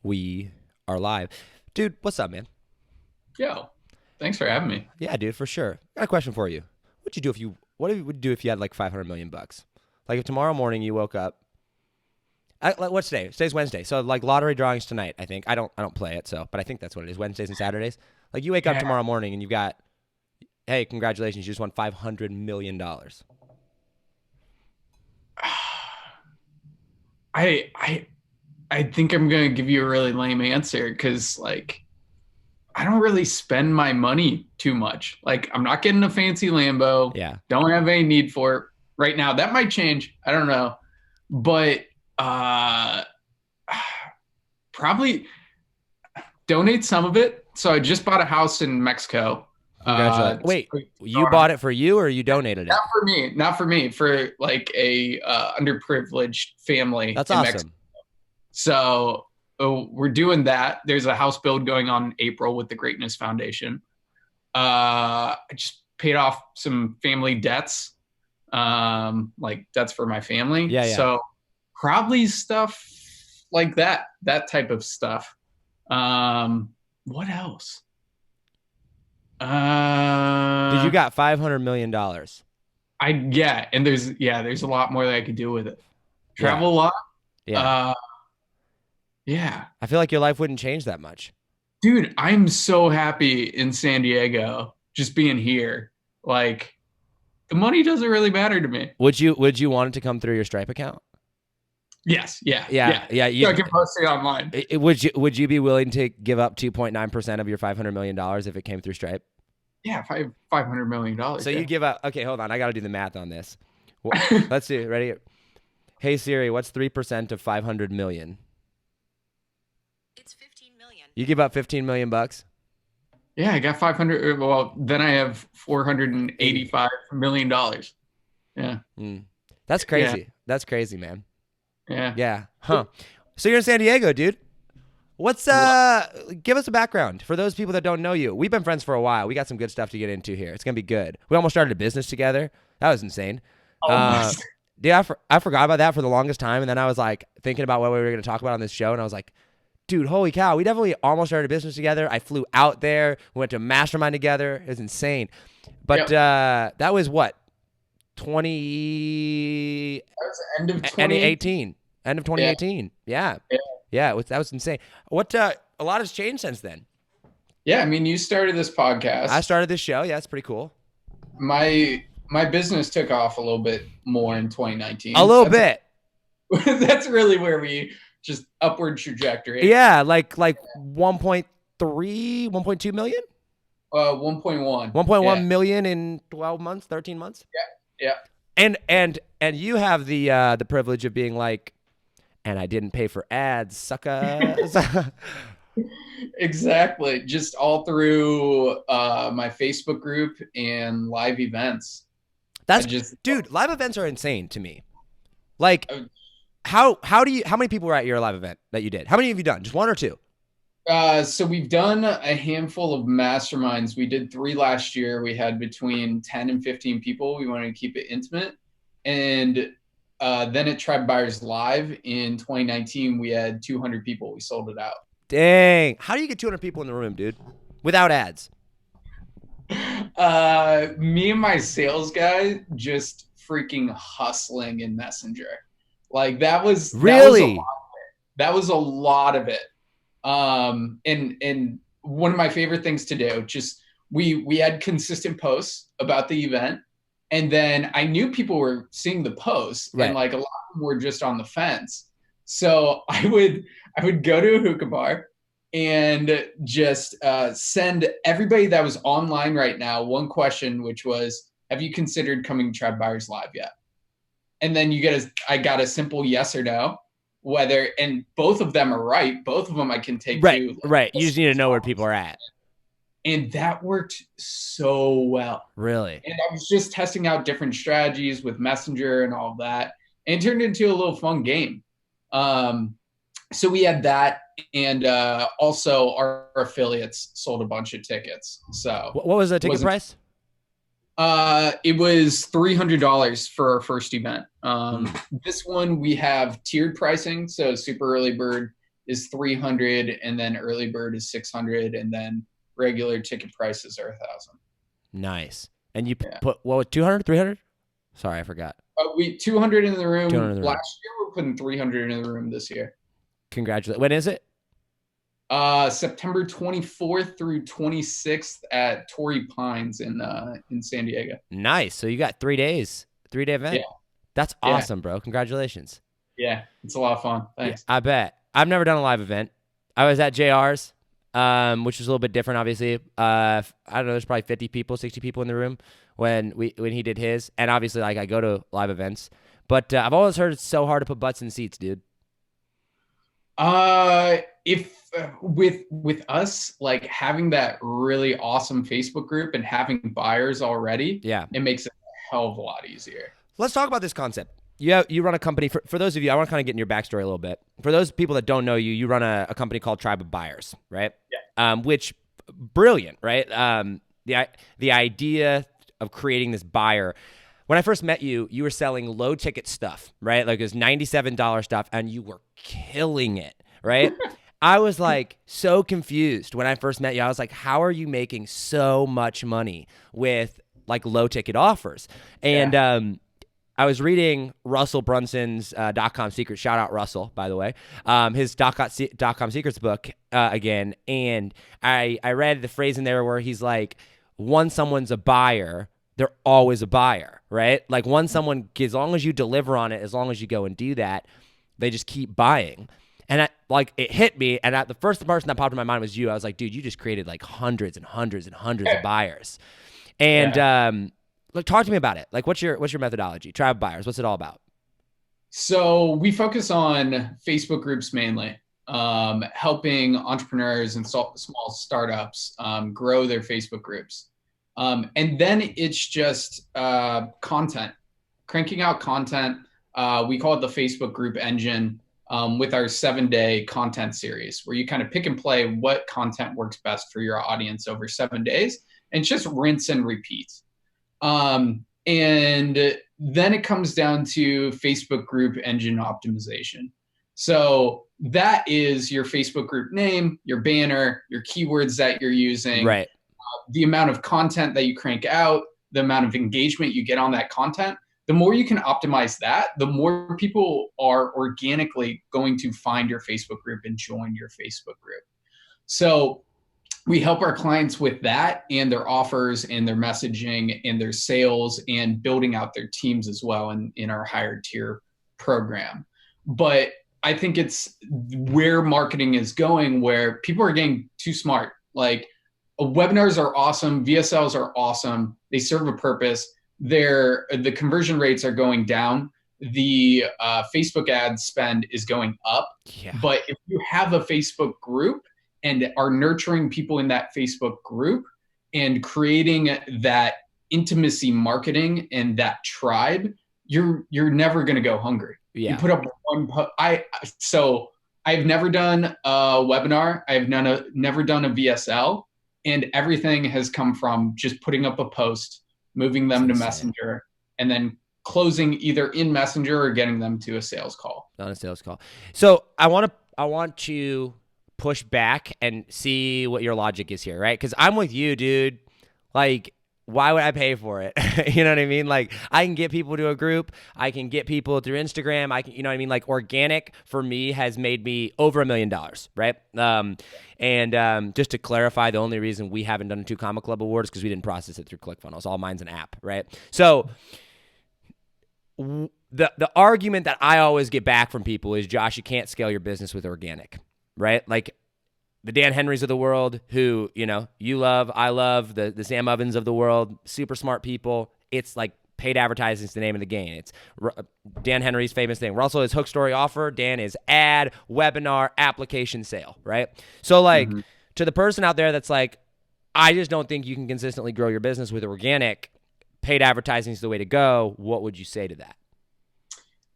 We are live. Dude, what's up, man? Yo, thanks for having me. Yeah, dude, for sure. Got a question for you. What would you do if you had like 500 million bucks? Like if tomorrow morning you woke up, what's today? Today's Wednesday. So like lottery drawings tonight, I think. I don't play it, but I think that's what it is. Wednesdays and Saturdays. Like you wake up Yeah. tomorrow morning and you got, hey, congratulations, you just won $500 million. I I think I'm gonna give you a really lame answer because I don't really spend my money too much. Like I'm not getting a fancy Lambo. Yeah. Don't have any need for it right now. That might change. I don't know. But uh probably donate some of it. So I just bought a house in Mexico. Congratulations. It's Wait, pretty you far. bought it for you or you donated it? Not for me, not for me, for like a underprivileged family That's in Mexico. awesome. So we're doing that. There's a house build going on in April with the Greatness Foundation. I just paid off some family debts, like debts for my family. Yeah, yeah. So probably stuff like that type of stuff. What else? Dude, you Uh, got $500 million. there's a lot more that I could do with it. Yeah, Travel a lot. yeah. Uh, yeah. I feel like your life wouldn't change that much. Dude, I'm so happy in San Diego just being here. Like the money doesn't really matter to me. Would you want it to come through your Stripe account? Yes, yeah, Yeah, yeah. yeah. So I can post it online. Would you be willing to give up 2.9% of your $500 million if it came through Stripe? Yeah, $500 million. So Yeah. you'd give up. Okay, hold on. I got to do the math on this. Let's see. Ready? Hey Siri, what's 3% of 500 million? It's 15 million. You give up 15 million bucks? Yeah, I got 500. Well, then I have 80. $485 million. Yeah, That's yeah, crazy. That's crazy, man. yeah. Yeah. Huh. So you're in San Diego, dude. What's Lo- give us a background for those people that don't know you. We've been friends for a while. We got some good stuff to get into here. It's gonna be good. We almost started a business together. That was insane. Uh, Almost. dude, I forgot about that for the longest time, and then I was like thinking about what we were gonna talk about on this show, and I was like, dude, holy cow, we definitely almost started a business together. I flew out there, we went to a mastermind together. It was insane. But Yep. that was what 20 That was the end of 2018. 2018, end of Yeah, 2018. Yeah, yeah. yeah, that was insane. What a lot has changed since then. Yeah, I mean, you started this I podcast. started this show. Yeah, it's pretty cool. My business took off a little bit more in A 2019. little bit. That's really where we just upward trajectory. Yeah, like 1.3, 1.2 million, 1.1. Yeah, 1.1 million in 12 months, 13 months. yeah. And you have the privilege of being like, and I didn't pay for ads, suckers. Exactly. Just all through my Facebook group and live events. I That's just dude, live events are insane to me. Like uh, how many people were at your live event that you did? How many have you done? Just one or two? so we've done a handful of masterminds. We did three last year. We had between 10 and 15 people. We wanted to keep it intimate. And then at Tribe Buyers Live in 2019, we had 200 people. We sold it out. Dang. How do you get 200 people in the room, dude? Without ads? Me and my sales guy just freaking hustling in Messenger. Like that was a Really? lot. That was a lot of it. And one of my favorite things to do, just we had consistent posts about the event, and then I knew people were seeing the posts, and Right. like a lot of them were just on the fence. So I would go to a hookah bar and just send everybody that was online right now one question, which was, "Have you considered coming to Tribe Buyers Live yet?" And then I got a simple yes or no, whether, and both of them are right. Both of them I can take Right. to like, Right. You just need to know where people are at. and that worked so well. Really. And I was just testing out different strategies with Messenger and all of that, and it turned into a little fun game. Um, so we had that, and also our affiliates sold a bunch of tickets. So What was the it ticket wasn't. price? It was $300 for our first event. Hmm. This one we have tiered pricing, so super early bird is 300, and then early bird is 600, and then regular ticket prices are 1,000. Nice. And you Yeah. put, what, 200, 300? Sorry, I forgot. We 200 in the room 200 in the room. last year. We're putting 300 in the room this year. Congratulations. When is it? September 24th through 26th at Torrey Pines in San Diego. Nice. So you got 3 days, 3-day event. Yeah. That's awesome, bro. Congratulations. Yeah, it's a lot of fun. Thanks. Yeah, I bet. I've never done a live event. I was at JR's, which was a little bit different, obviously. I don't know, there's probably 50 people, 60 people in the room when he did his. And obviously, like, I go to live events. But I've always heard it's so hard to put butts in seats, dude. If with us, like, having that really awesome Facebook group and having buyers already, Yeah, it makes it a hell of a lot easier. Let's talk about this concept. You run a company. For those of you, I want to kind of get in your backstory a little bit. For those people that don't know you, you run a company called Tribe of Buyers, right? Yeah. Which, brilliant, right? The idea of creating this buyer. When I first met you, you were selling low ticket stuff, right? Like it was $97 stuff, and you were killing it, right? I was like so confused when I first met you. I was like, how are you making so much money with like low ticket offers? And I was reading Russell Brunson's .com Secrets. Shout out Russell, by the way. His .com Secrets book again. And I read the phrase in there where he's like, once someone's a buyer, they're always a buyer, right? Like once someone, as long as you deliver on it, as long as you go and do that, they just keep buying. And it hit me. And the first person that popped in my mind was you. I was like, dude, you just created like hundreds and hundreds and hundreds of buyers. And like, talk to me about it. Like, what's your methodology? Tribe Buyers, what's it all about? So we focus on Facebook groups mainly, helping entrepreneurs and small startups grow their Facebook groups. And then it's just content, cranking out content. We call it the Facebook group engine, with our 7-day content series, where you kind of pick and play what content works best for your audience over 7 days, and it's just rinse and repeat. And then it comes down to Facebook group engine optimization. So that is your Facebook group name, your banner, your keywords that you're using, right? The amount of content that you crank out, the amount of engagement you get on that content. The more you can optimize that, the more people are organically going to find your Facebook group and join your Facebook group. So we help our clients with that and their offers and their messaging and their sales and building out their teams as well in our higher tier program. But I think it's where marketing is going, where people are getting too smart. Like, webinars are awesome. VSLs are awesome. They serve a purpose. The conversion rates are going down. The Facebook ad spend is going up. Yeah. But if you have a Facebook group and are nurturing people in that Facebook group and creating that intimacy marketing and that tribe, you're never going to go hungry. Yeah. You put up one. I've never done a webinar. I've never done a VSL, and everything has come from just putting up a post, moving them to Messenger, and then closing either in Messenger or getting them to a sales call. On a sales call. So I want to push back and see what your logic is here, right? Because I'm with you, dude. Like, why would I pay for it? You know what I mean? Like, I can get people to a group. I can get people through Instagram. You know what I mean? Like, organic for me has made me over $1 million, right? And just to clarify, the only reason we haven't done a 2 Comma Club award is because we didn't process it through ClickFunnels. All mine's an app, right? So the argument that I always get back from people is, Josh, you can't scale your business with organic, right? Like, the Dan Henrys of the world, who, you know, you love, I love, the Sam Ovens of the world, super smart people. It's like paid advertising is the name of the game. It's Dan Henry's famous thing. Russell is hook, story, offer. Dan is ad, webinar, application, sale, right? So like, to the person out there that's like, I just don't think you can consistently grow your business with organic, paid advertising is the way to go. What would you say to that?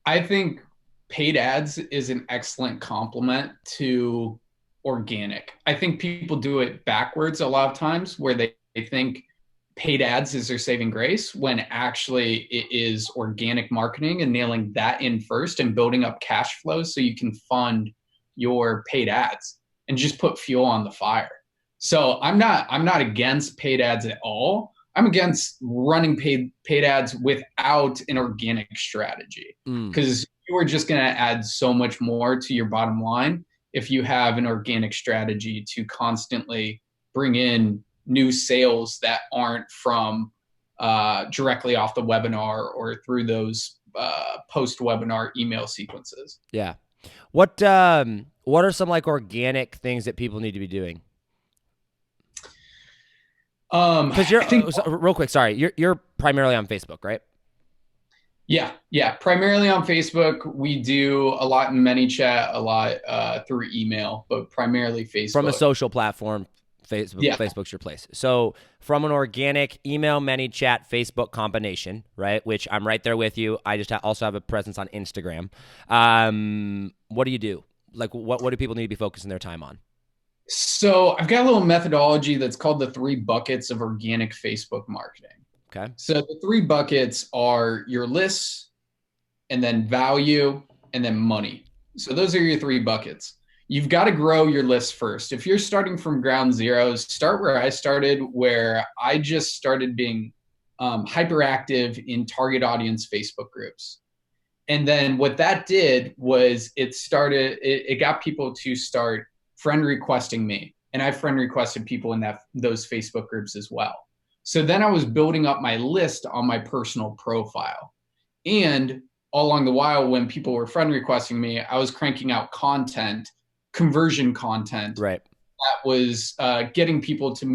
I think paid ads is an excellent complement to organic. I think people do it backwards a lot of times, where they think paid ads is their saving grace, when actually it is organic marketing and nailing that in first and building up cash flow so you can fund your paid ads and just put fuel on the fire. So I'm not against paid ads at all. I'm against running paid ads without an organic strategy, because you are just going to add so much more to your bottom line if you have an organic strategy to constantly bring in new sales that aren't from directly off the webinar or through those post-webinar email sequences. Yeah. What are some like organic things that people need to be doing? Because real quick, sorry, you're primarily on Facebook, right? Yeah, primarily on Facebook. We do a lot in ManyChat, a lot through email, but primarily Facebook. From a social platform, Facebook's your place. So from an organic email, ManyChat, Facebook combination, right? Which I'm right there with you. I just also have a presence on Instagram. What do you do? Like, what do people need to be focusing their time on? So I've got a little methodology that's called the 3 buckets of organic Facebook marketing. Okay. So the 3 buckets are your lists, and then value, and then money. So those are your 3 buckets. You've got to grow your list first. If you're starting from ground zero, start where I started, where I just started being hyperactive in target audience Facebook groups. And then what that did was it got people to start friend requesting me. And I friend requested people in those Facebook groups as well. So then I was building up my list on my personal profile. And all along the while, when people were friend requesting me, I was cranking out content, conversion content. Right. That was getting people to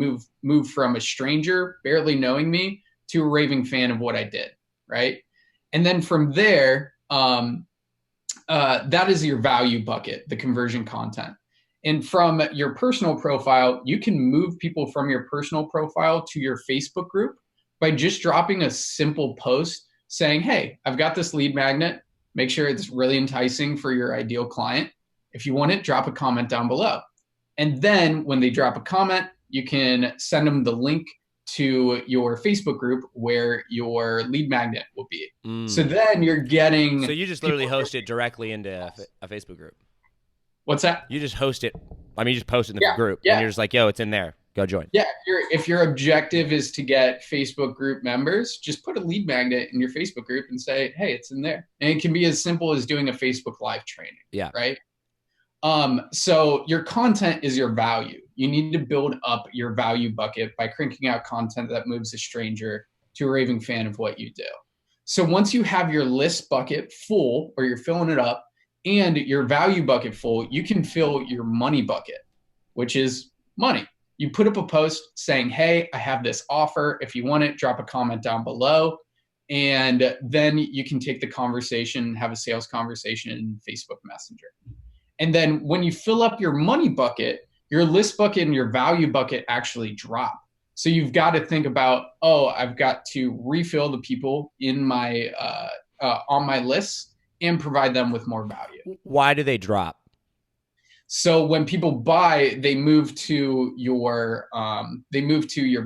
move from a stranger barely knowing me to a raving fan of what I did. Right. And then from there, that is your value bucket, the conversion content. And from your personal profile, you can move people from your personal profile to your Facebook group by just dropping a simple post saying, hey, I've got this lead magnet. Make sure it's really enticing for your ideal client. If you want it, drop a comment down below. And then when they drop a comment, you can send them the link to your Facebook group where your lead magnet will be. So then you're getting... So you just literally host it directly into a Facebook group. What's that? You just host it. I mean, you just post it in the group, and you're just like, yo, it's in there. Go join. Yeah, if your objective is to get Facebook group members, just put a lead magnet in your Facebook group and say, hey, it's in there. And it can be as simple as doing a Facebook Live training. Yeah. Right? So your content is your value. You need to build up your value bucket by cranking out content that moves a stranger to a raving fan of what you do. So once you have your list bucket full, or you're filling it up, and your value bucket full, you can fill your money bucket, which is money. You put up a post saying, hey, I have this offer. If you want it, drop a comment down below. And then you can take the conversation, have a sales conversation in Facebook Messenger. And then when you fill up your money bucket, your list bucket and your value bucket actually drop. So you've got to think about, oh, I've got to refill the people in my on my list and provide them with more value. Why do they drop? So when people buy, they move to your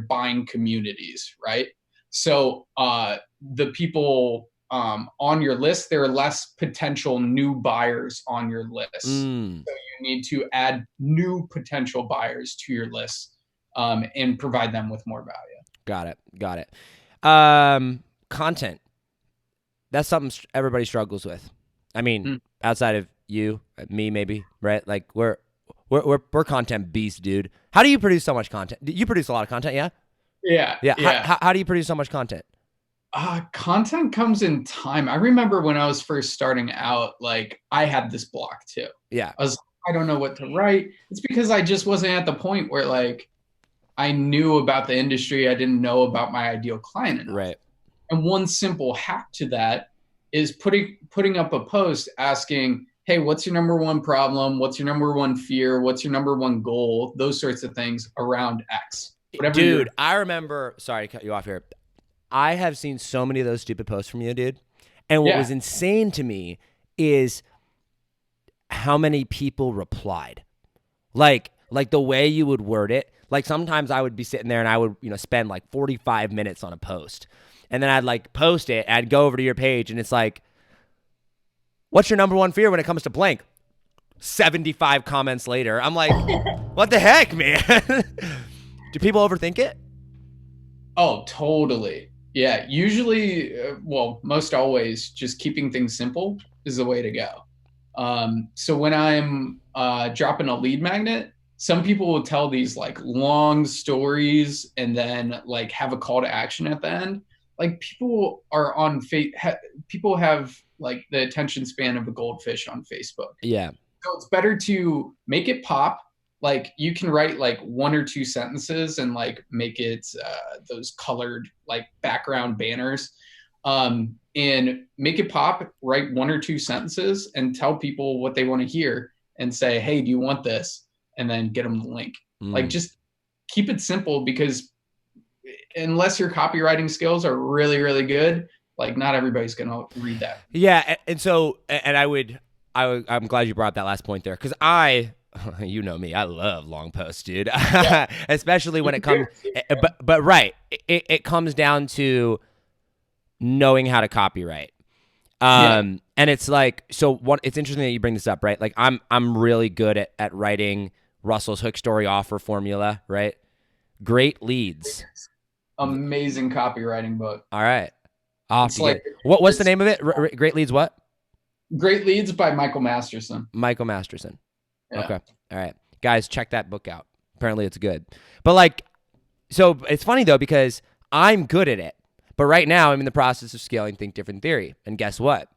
buying communities, right? So the people on your list, there are less potential new buyers on your list. So you need to add new potential buyers to your list and provide them with more value. Got it. Content. That's something everybody struggles with. I mean, outside of you, me, maybe, right? Like we're content beasts, dude. How do you produce so much content? You produce a lot of content, yeah? Yeah. How do you produce so much content? Content comes in time. I remember when I was first starting out, like I had this block too. Yeah. I don't know what to write. It's because I just wasn't at the point where like I knew about the industry. I didn't know about my ideal client enough. Right. And one simple hack to that is putting up a post asking, hey, what's your number one problem? What's your number one fear? What's your number one goal? Those sorts of things around X. Dude, I remember, sorry to cut you off here. I have seen so many of those stupid posts from you, dude. And what was insane to me is how many people replied. Like the way you would word it. Like sometimes I would be sitting there and I would, spend like 45 minutes on a post. And then I'd like post it, I'd go over to your page and it's like, what's your number one fear when it comes to blank? 75 comments later. I'm like, what the heck, man? Do people overthink it? Oh, totally. Yeah. Usually, well, most always, just keeping things simple is the way to go. So when I'm dropping a lead magnet, some people will tell these like long stories and then like have a call to action at the end. Like people are on people have like the attention span of a goldfish on Facebook. Yeah. So it's better to make it pop. Like you can write like one or two sentences and like make it those colored like background banners, and make it pop. Write one or two sentences and tell people what they want to hear and say, hey, do you want this? And then get them the link. Like just keep it simple, because unless your copywriting skills are really, really good, like not everybody's going to read that. Yeah. And so, and I'm glad you brought up that last point there, because you know me, I love long posts, dude. Yeah. Especially when it comes, but right, it comes down to knowing how to copyright. And it's like, so what, it's interesting that you bring this up, right? Like I'm really good at writing Russell's hook story offer formula, right? Great leads. Amazing copywriting book. All right. What's the name of it? Great Leads what? Great Leads by Michael Masterson. Michael Masterson. Yeah. Okay. All right. Guys, check that book out. Apparently it's good. But like, so it's funny though, because I'm good at it. But right now I'm in the process of scaling Think Different Theory. And guess what?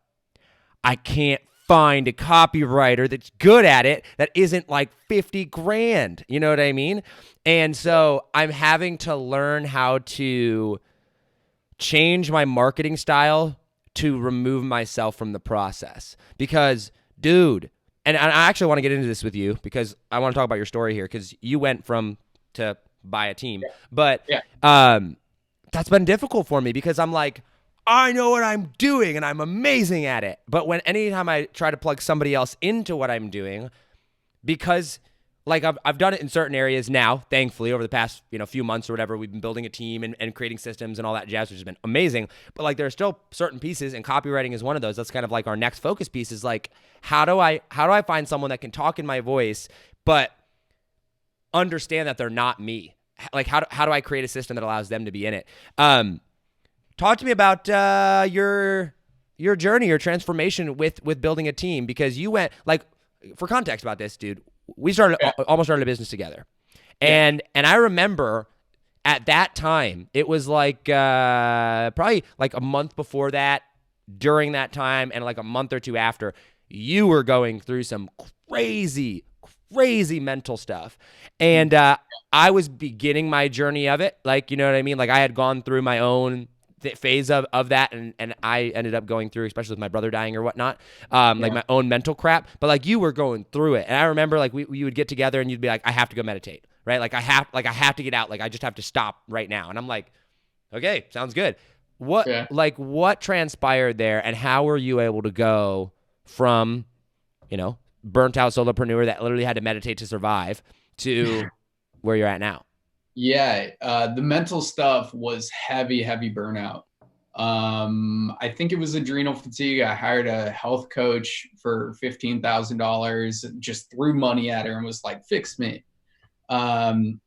I can't find a copywriter that's good at it that isn't like 50 grand. You know what I mean? And so I'm having to learn how to change my marketing style to remove myself from the process. Because, dude, and I actually want to get into this with you because I want to talk about your story here, because you went to buy a team. But that's been difficult for me because I'm like, I know what I'm doing and I'm amazing at it. But anytime I try to plug somebody else into what I'm doing, because like I've done it in certain areas now, thankfully, over the past few months or whatever, we've been building a team and creating systems and all that jazz, which has been amazing. But like there are still certain pieces, and copywriting is one of those. That's kind of like our next focus piece, is like how do I find someone that can talk in my voice but understand that they're not me? Like how do I create a system that allows them to be in it? Talk to me about your journey, your transformation with building a team, because you went, like, for context about this, dude, we almost started a business together. And I remember at that time, it was like probably like a month before that, during that time, and like a month or two after, you were going through some crazy mental stuff. And I was beginning my journey of it. Like, you know what I mean? Like I had gone through my own phase of that, and I ended up going through, especially with my brother dying or whatnot, like my own mental crap. But like you were going through it, and I remember like we would get together and you'd be like, I have to go meditate, right? Like I have to get out. Like I just have to stop right now. And I'm like, okay, sounds good. What transpired there, and how were you able to go from, burnt out solopreneur that literally had to meditate to survive to where you're at now? Yeah, the mental stuff was heavy burnout. I think it was adrenal fatigue. I hired a health coach for $15,000, just threw money at her and was like, fix me. And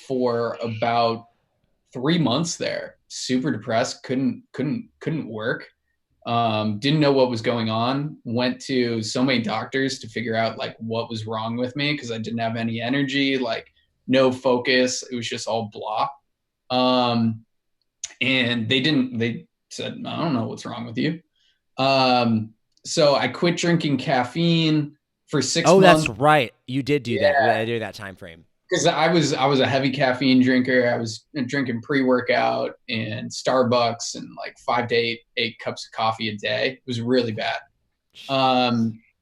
for about 3 months there, super depressed, couldn't work. Didn't know what was going on. Went to so many doctors to figure out like what was wrong with me, because I didn't have any energy, like no focus. It was just all blah. And they said, I don't know what's wrong with you. So I quit drinking caffeine for 6 months. Oh, that's right. You did do that during that time frame. Because I was a heavy caffeine drinker. I was drinking pre-workout and Starbucks and like 5 to 8 cups of coffee a day. It was really bad.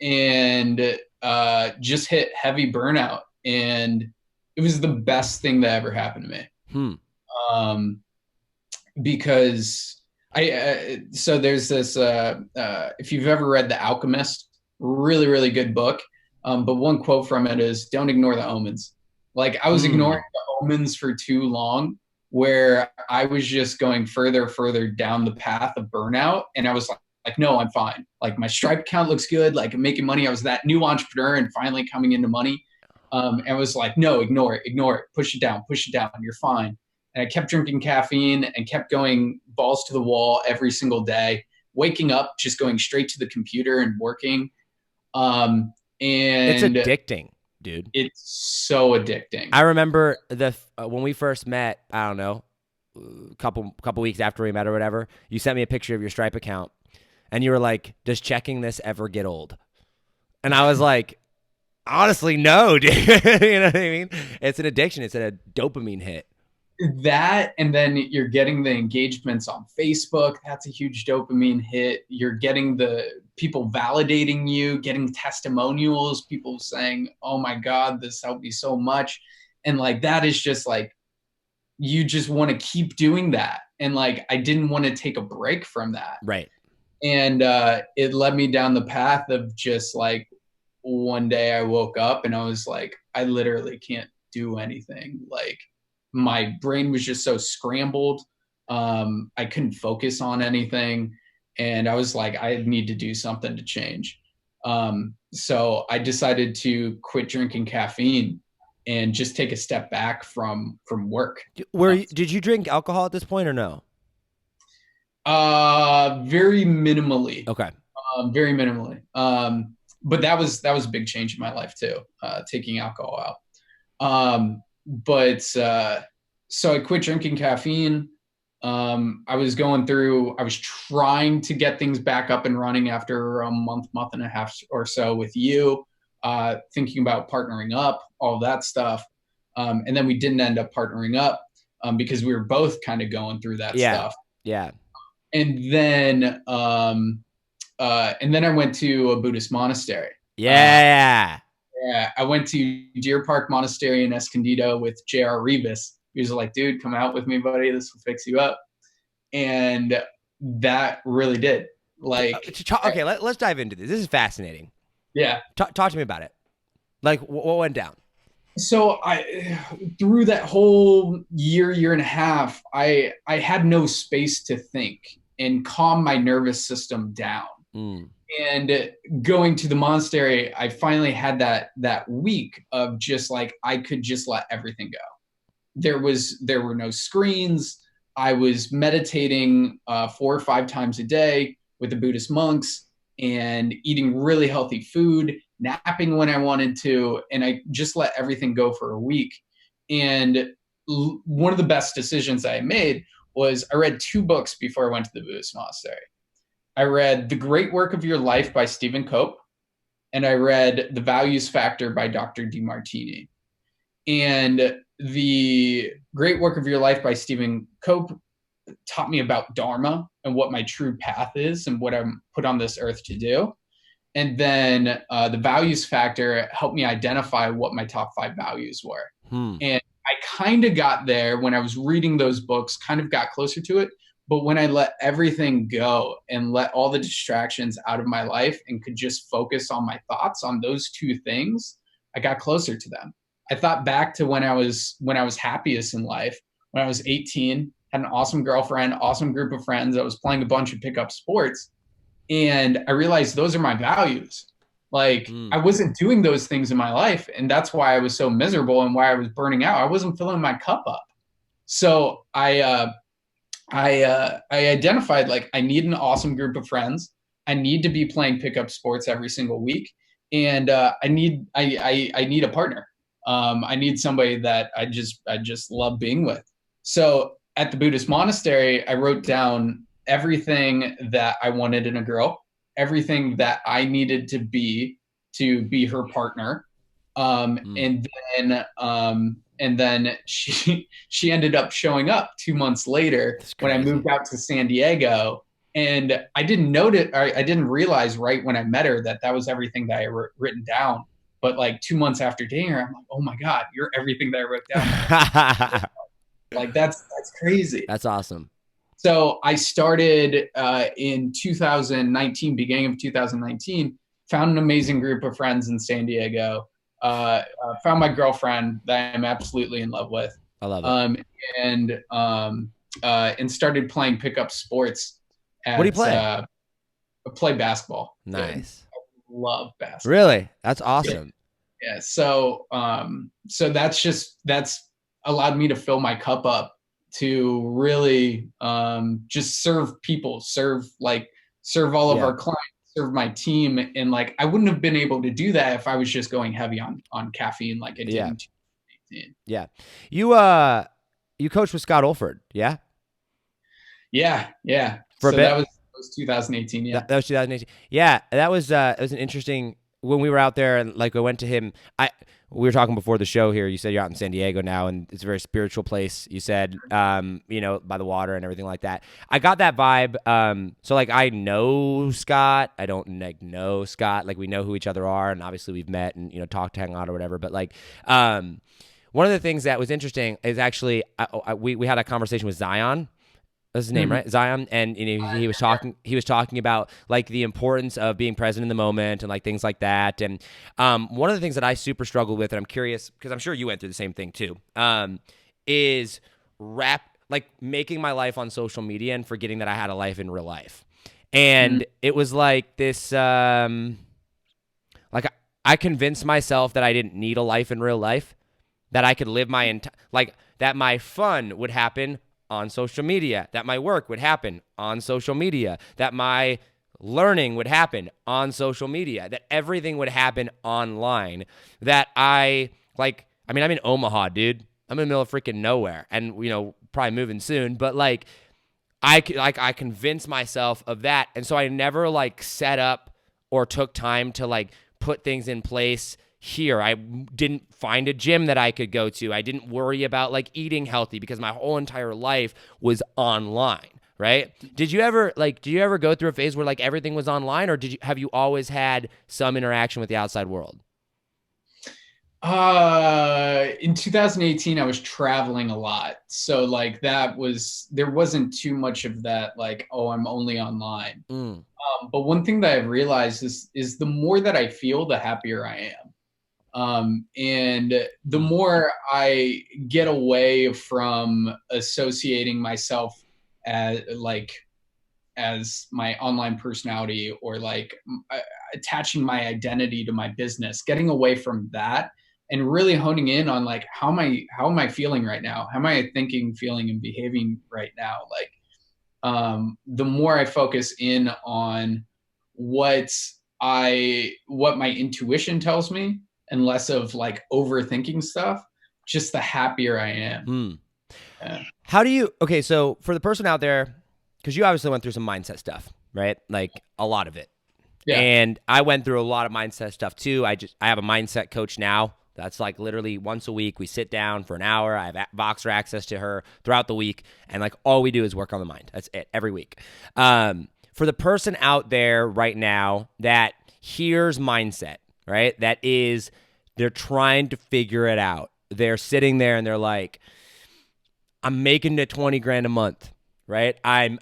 And just hit heavy burnout. And it was the best thing that ever happened to me. Because so there's this, if you've ever read The Alchemist, really, really good book. But one quote from it is, don't ignore the omens. Like I was ignoring the omens for too long, where I was just going further down the path of burnout. And I was like, no, I'm fine. Like my Stripe account looks good. Like I'm making money. I was that new entrepreneur and finally coming into money. And I was like, no, ignore it, push it down, you're fine. And I kept drinking caffeine and kept going balls to the wall every single day, waking up, just going straight to the computer and working. It's And addicting, dude. it's so addicting. I remember when we first met, I don't know, couple weeks after we met or whatever, you sent me a picture of your Stripe account and you were like, does checking this ever get old? And I was like, honestly, no, dude. You know what I mean? It's an addiction. It's a dopamine hit. That, and then you're getting the engagements on Facebook. That's a huge dopamine hit. You're getting the people validating you, getting testimonials, people saying, oh my God, this helped me so much. And like, that is just like, you just want to keep doing that. And like, I didn't want to take a break from that. Right. And it led me down the path of just like, one day I woke up and I was like, I literally can't do anything. Like my brain was just so scrambled. I couldn't focus on anything. And I was like, I need to do something to change. So I decided to quit drinking caffeine and just take a step back from work. Did you drink alcohol at this point or no? Very minimally. Okay. Very minimally. But that was a big change in my life too, taking alcohol out. So I quit drinking caffeine. I was trying to get things back up and running after a month and a half or so with you, thinking about partnering up, all that stuff. And then we didn't end up partnering up, because we were both kind of going through that stuff. Yeah. And then I went to a Buddhist monastery. Yeah. Yeah. I went to Deer Park Monastery in Escondido with J.R. Rivas. He was like, dude, come out with me, buddy. This will fix you up. And that really did. Like, okay, let's dive into this. This is fascinating. Yeah. Talk to me about it. Like, what went down? So through that whole year and a half, I had no space to think and calm my nervous system down. And going to the monastery, I finally had that week of just like, I could just let everything go. There were no screens. I was meditating 4 or 5 times a day with the Buddhist monks and eating really healthy food, napping when I wanted to. And I just let everything go for a week. And one of the best decisions I made was I read 2 books before I went to the Buddhist monastery. I read The Great Work of Your Life by Stephen Cope, and I read The Values Factor by Dr. DeMartini. And The Great Work of Your Life by Stephen Cope taught me about Dharma and what my true path is and what I'm put on this earth to do. And then The Values Factor helped me identify what my top 5 values were. And I kind of got there when I was reading those books, kind of got closer to it. But when I let everything go and let all the distractions out of my life and could just focus on my thoughts on those 2 things, I got closer to them. I thought back to when I was happiest in life, when I was 18, had an awesome girlfriend, awesome group of friends. I was playing a bunch of pickup sports, and I realized those are my values. Like I wasn't doing those things in my life, and that's why I was so miserable and why I was burning out. I wasn't filling my cup up. So I identified like I need an awesome group of friends. I need to be playing pickup sports every single week, and I need a partner. I need somebody that I just love being with. So at the Buddhist monastery, I wrote down everything that I wanted in a girl, everything that I needed to be her partner. And then she ended up showing up 2 months later when I moved out to San Diego. And I didn't notice, I didn't realize right when I met her that was everything that I written down. But like 2 months after dating her, I'm like, oh my God, you're everything that I wrote down. Like that's crazy. That's awesome. So I started in 2019, beginning of 2019, found an amazing group of friends in San Diego. Found my girlfriend that I'm absolutely in love with. I love it. And started playing pickup sports. What do you play? play basketball. Dude. Nice. Love basketball. Really? That's awesome. Yeah. So, so that's allowed me to fill my cup up to really, just serve people, serve all of Yeah. our clients, serve my team. And like, I wouldn't have been able to do that if I was just going heavy on caffeine like I did Yeah. in 2018. Yeah. You coached with Scott Olford, yeah? Yeah. Yeah. For a So bit? that was 2018. Yeah. That was 2018. Yeah, that was it was an interesting when we were out there and like I went to him. We were talking before the show here. You said you're out in San Diego now, and it's a very spiritual place. You said, you know, by the water and everything like that. I got that vibe. So like I know Scott. I don't like know Scott. Like we know who each other are, and obviously we've met and you know talked, hang out or whatever. But like, one of the things that was interesting is actually we had a conversation with Zion. That's his name, right? Zion. And you know, he was talking about like the importance of being present in the moment and like things like that. And one of the things that I super struggle with, and I'm curious because I'm sure you went through the same thing too, is like making my life on social media and forgetting that I had a life in real life. And it was like this, like I convinced myself that I didn't need a life in real life, that I could live my like that my fun would happen on social media, that my work would happen on social media, that my learning would happen on social media, that everything would happen online, that I'm in Omaha, dude. I'm in the middle of freaking nowhere and, you know, probably moving soon, but like, I convinced myself of that. And so I never like set up or took time to like put things in place here. I didn't find a gym that I could go to. I didn't worry about like eating healthy because my whole entire life was online, right? Did you ever go through a phase where like everything was online, or have you always had some interaction with the outside world? In 2018, I was traveling a lot. So like there wasn't too much of that, like, oh, I'm only online. But one thing that I've realized is the more that I feel, the happier I am. And the more I get away from associating myself as my online personality or like attaching my identity to my business, getting away from that and really honing in on like, how am I feeling right now? How am I thinking, feeling, and behaving right now? Like, the more I focus in on what my intuition tells me, and less of like overthinking stuff, just the happier I am. Yeah. Okay, so for the person out there, because you obviously went through some mindset stuff, right? Like a lot of it. Yeah. And I went through a lot of mindset stuff too. I have a mindset coach now. That's like literally once a week. We sit down for an hour. I have Voxer access to her throughout the week. And like all we do is work on the mind. That's it, every week. For the person out there right now that hears mindset, right? That is, they're trying to figure it out. They're sitting there and they're like, I'm making it 20 grand a month, right? I'm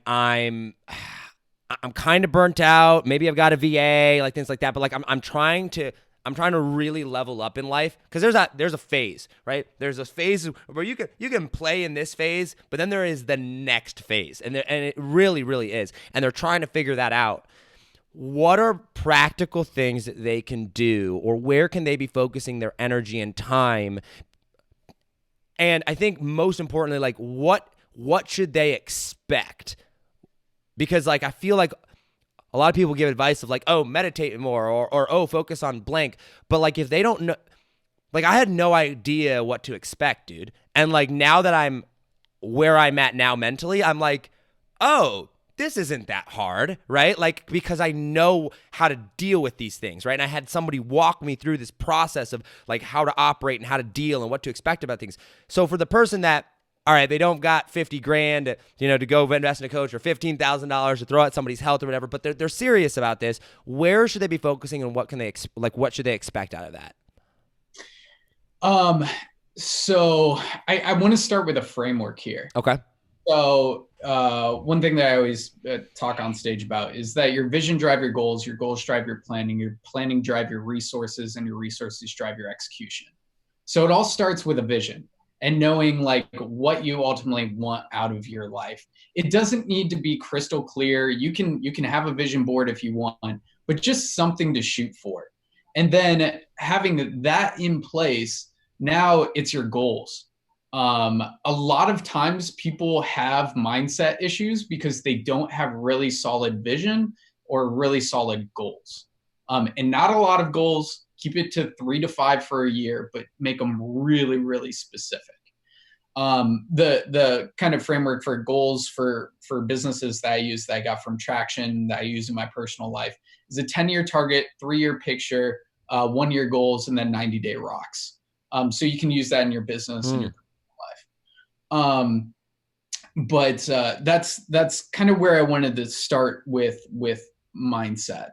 kind of burnt out. Maybe I've got a VA, like things like that. But like I'm trying to really level up in life, because there's a phase, right? There's a phase where you can play in this phase, but then there is the next phase, and it really, really is. And they're trying to figure that out. What are practical things that they can do, or where can they be focusing their energy and time? And I think most importantly, like what should they expect? Because like I feel like a lot of people give advice of like, oh, meditate more, or oh, focus on blank. But like if they don't know, like I had no idea what to expect, dude. And like now that I'm where I'm at now mentally, I'm like, oh, this isn't that hard, right? Like, because I know how to deal with these things, right? And I had somebody walk me through this process of like how to operate and how to deal and what to expect about things. So for the person that, all right, they don't got 50 grand, to go invest in a coach, or $15,000 to throw at somebody's health or whatever, but they're serious about this. Where should they be focusing, and what can they what should they expect out of that? So I want to start with a framework here. Okay. So one thing that I always talk on stage about is that your vision drive your goals drive your planning drive your resources, and your resources drive your execution. So it all starts with a vision. and knowing like what you ultimately want out of your life. It doesn't need to be crystal clear. You can have a vision board if you want, but just something to shoot for. And then having that in place, now it's your goals. A lot of times people have mindset issues because they don't have really solid vision or really solid goals. And not a lot of goals. Keep it to 3 to 5 for a year, but make them really, really specific. The kind of framework for goals for businesses that I use, that I got from Traction, that I use in my personal life, is a 10-year target, 3-year picture, 1-year goals, and then 90-day rocks. So you can use that in your business and your life. But that's kind of where I wanted to start with mindset.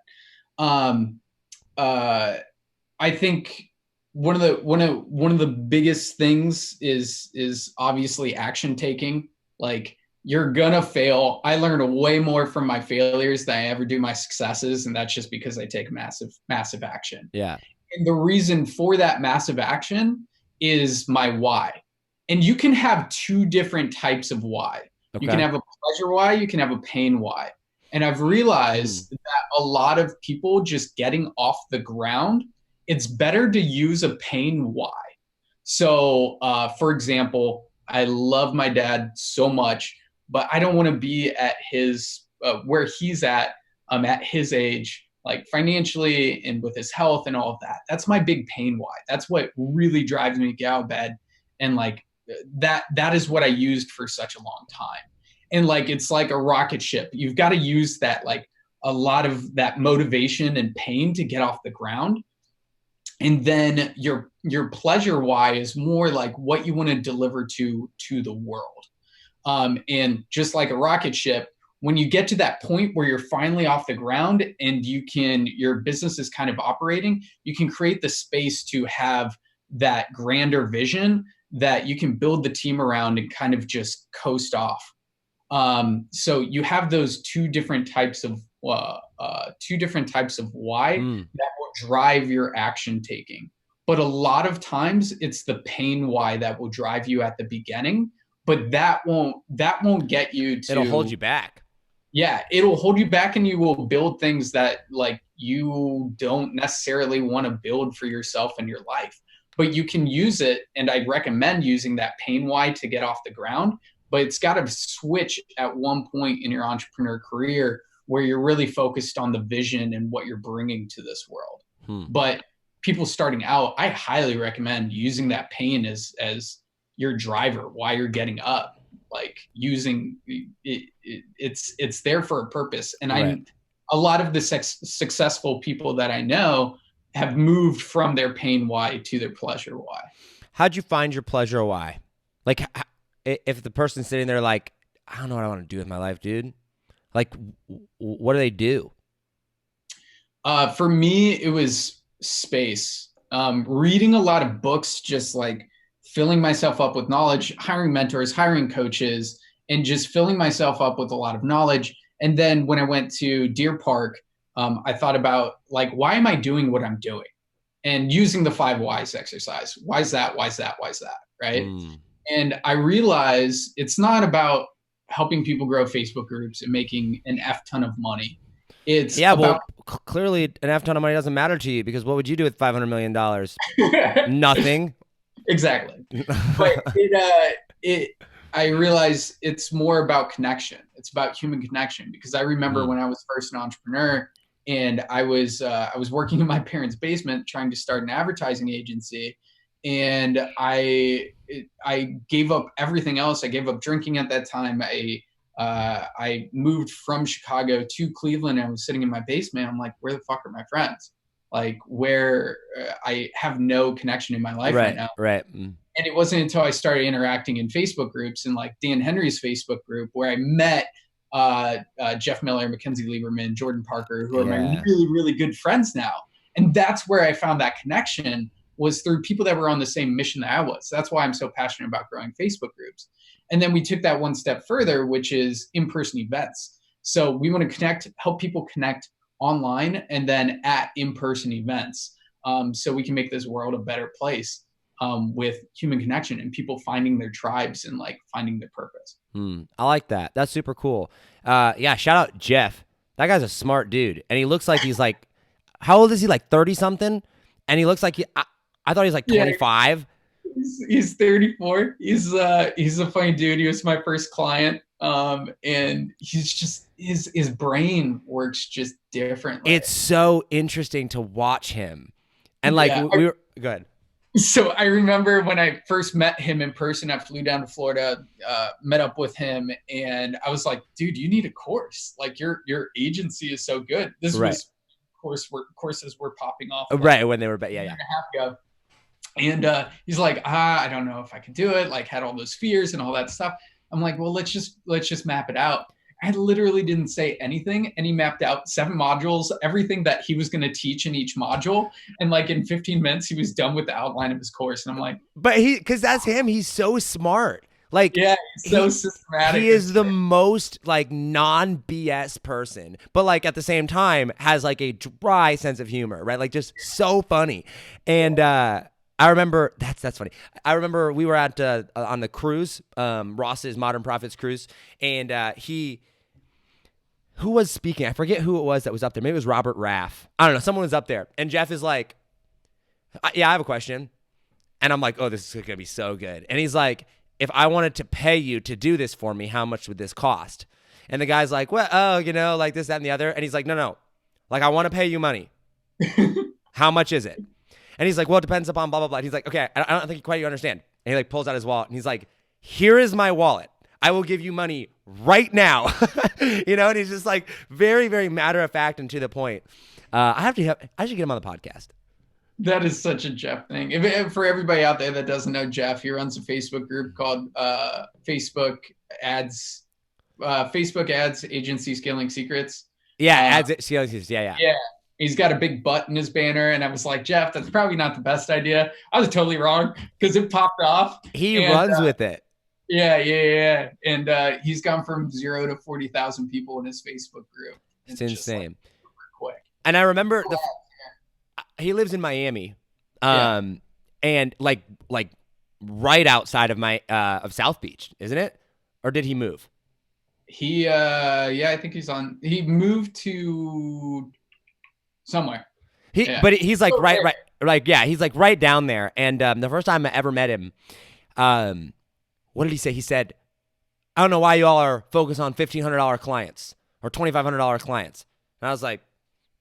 I think one of the biggest things is obviously action taking. Like, you're gonna fail. I learned way more from my failures than I ever do my successes, and that's just because I take massive action. Yeah. And the reason for that massive action is my why. And you can have 2 different types of why. Okay. You can have a pleasure why, you can have a pain why. And I've realized that a lot of people just getting off the ground, it's better to use a pain why. So, for example, I love my dad so much, but I don't want to be at his, where he's at his age, like financially and with his health and all of that. That's my big pain why. That's what really drives me to get out of bed. And like, that is what I used for such a long time. And like, it's like a rocket ship. You've got to use that, like a lot of that motivation and pain to get off the ground. And then your pleasure why is more like what you want to deliver to the world. And just like a rocket ship, when you get to that point where you're finally off the ground and your business is kind of operating, you can create the space to have that grander vision that you can build the team around and kind of just coast off. So you have those 2 different types of why that will drive your action taking. But a lot of times it's the pain why that will drive you at the beginning, but that won't get you to. It'll hold you back. Yeah, it'll hold you back, and you will build things that like you don't necessarily want to build for yourself in your life. But you can use it, and I recommend using that pain why to get off the ground. But it's got to switch at one point in your entrepreneur career where you're really focused on the vision and what you're bringing to this world. But people starting out, I highly recommend using that pain as your driver while you're getting up. Like, using it, it's there for a purpose. And right. A lot of the successful people that I know have moved from their pain why to their pleasure why. How'd you find your pleasure why? Like, if the person's sitting there like, I don't know what I want to do with my life, dude. Like, what do they do? For me, it was space. Reading a lot of books, just like filling myself up with knowledge, hiring mentors, hiring coaches, and just filling myself up with a lot of knowledge. And then when I went to Deer Park, I thought about, like, why am I doing what I'm doing? And using the 5 whys exercise. Why is that? Why is that? Why is that? Right? And I realized it's not about helping people grow Facebook groups and making an F ton of money. It's clearly an F ton of money doesn't matter to you, because what would you do with $500 million? Nothing. Exactly. But I realized it's more about connection. It's about human connection, because I remember when I was first an entrepreneur and I was working in my parents' basement trying to start an advertising agency. And I gave up everything else. I gave up drinking at that time. I moved from Chicago to Cleveland, and I was sitting in my basement. I'm like, where the fuck are my friends? Like, where I have no connection in my life right now. Right. And it wasn't until I started interacting in Facebook groups, and like Dan Henry's Facebook group, where I met Jeff Miller, Mackenzie Lieberman, Jordan Parker, who are my really, really good friends now. And that's where I found that connection, was through people that were on the same mission that I was. That's why I'm so passionate about growing Facebook groups. And then we took that one step further, which is in-person events. So we want to help people connect online and then at in-person events, so we can make this world a better place. with human connection and people finding their tribes and like finding their purpose. I like that. That's super cool. Yeah, shout out Jeff. That guy's a smart dude. And he looks like he's like, how old is he? Like 30 something? And he looks like I thought he was like 25. He's 34. He's a funny dude. He was my first client. And he's just, his brain works just differently. It's so interesting to watch him. And like, we were good. So I remember when I first met him in person, I flew down to Florida, met up with him, and I was like, dude, you need a course. Like your agency is so good. This was courses were popping off. Right. When they were, yeah. A half ago. And he's like, I don't know if I can do it. Like had all those fears and all that stuff. I'm like, well, let's just map it out. I literally didn't say anything, and he mapped out 7 modules, everything that he was going to teach in each module. And like in 15 minutes, he was done with the outline of his course. And I'm like, but because that's him. He's so smart. Like, yeah, he's so systematic. He is the most like non-BS person, but like at the same time has like a dry sense of humor, right? Like just so funny. And I remember that's funny. I remember we were at on the cruise, Ross's Modern Profits cruise, and who was speaking? I forget who it was that was up there. Maybe it was Robert Raff. I don't know. Someone was up there, and Jeff is like, "Yeah, I have a question," and I'm like, "Oh, this is gonna be so good." And he's like, "If I wanted to pay you to do this for me, how much would this cost?" And the guy's like, "Well, like this, that, and the other." And he's like, "No, like I want to pay you money. How much is it?" And he's like, "Well, it depends upon blah, blah, blah." And he's like, "Okay, I don't think you understand." And he like pulls out his wallet and he's like, "Here is my wallet. I will give you money right now." And he's just like very, very matter of fact and to the point. I should get him on the podcast. That is such a Jeff thing. If for everybody out there that doesn't know Jeff, he runs a Facebook group called Facebook Ads Agency Scaling Secrets. Yeah, Ads Scaling Secrets. Yeah. Yeah. He's got a big butt in his banner. And I was like, Jeff, that's probably not the best idea. I was totally wrong because it popped off. He runs with it. Yeah. And he's gone from 0 to 40,000 people in his Facebook group. It's insane. Like, quick. And I remember he lives in Miami. And like right outside of of South Beach, isn't it? Or did he move? I think he moved to somewhere. But he's like he's like right down there. And the first time I ever met him, what did he say? He said, "I don't know why you all are focused on $1,500 clients or $2,500 clients." And I was like,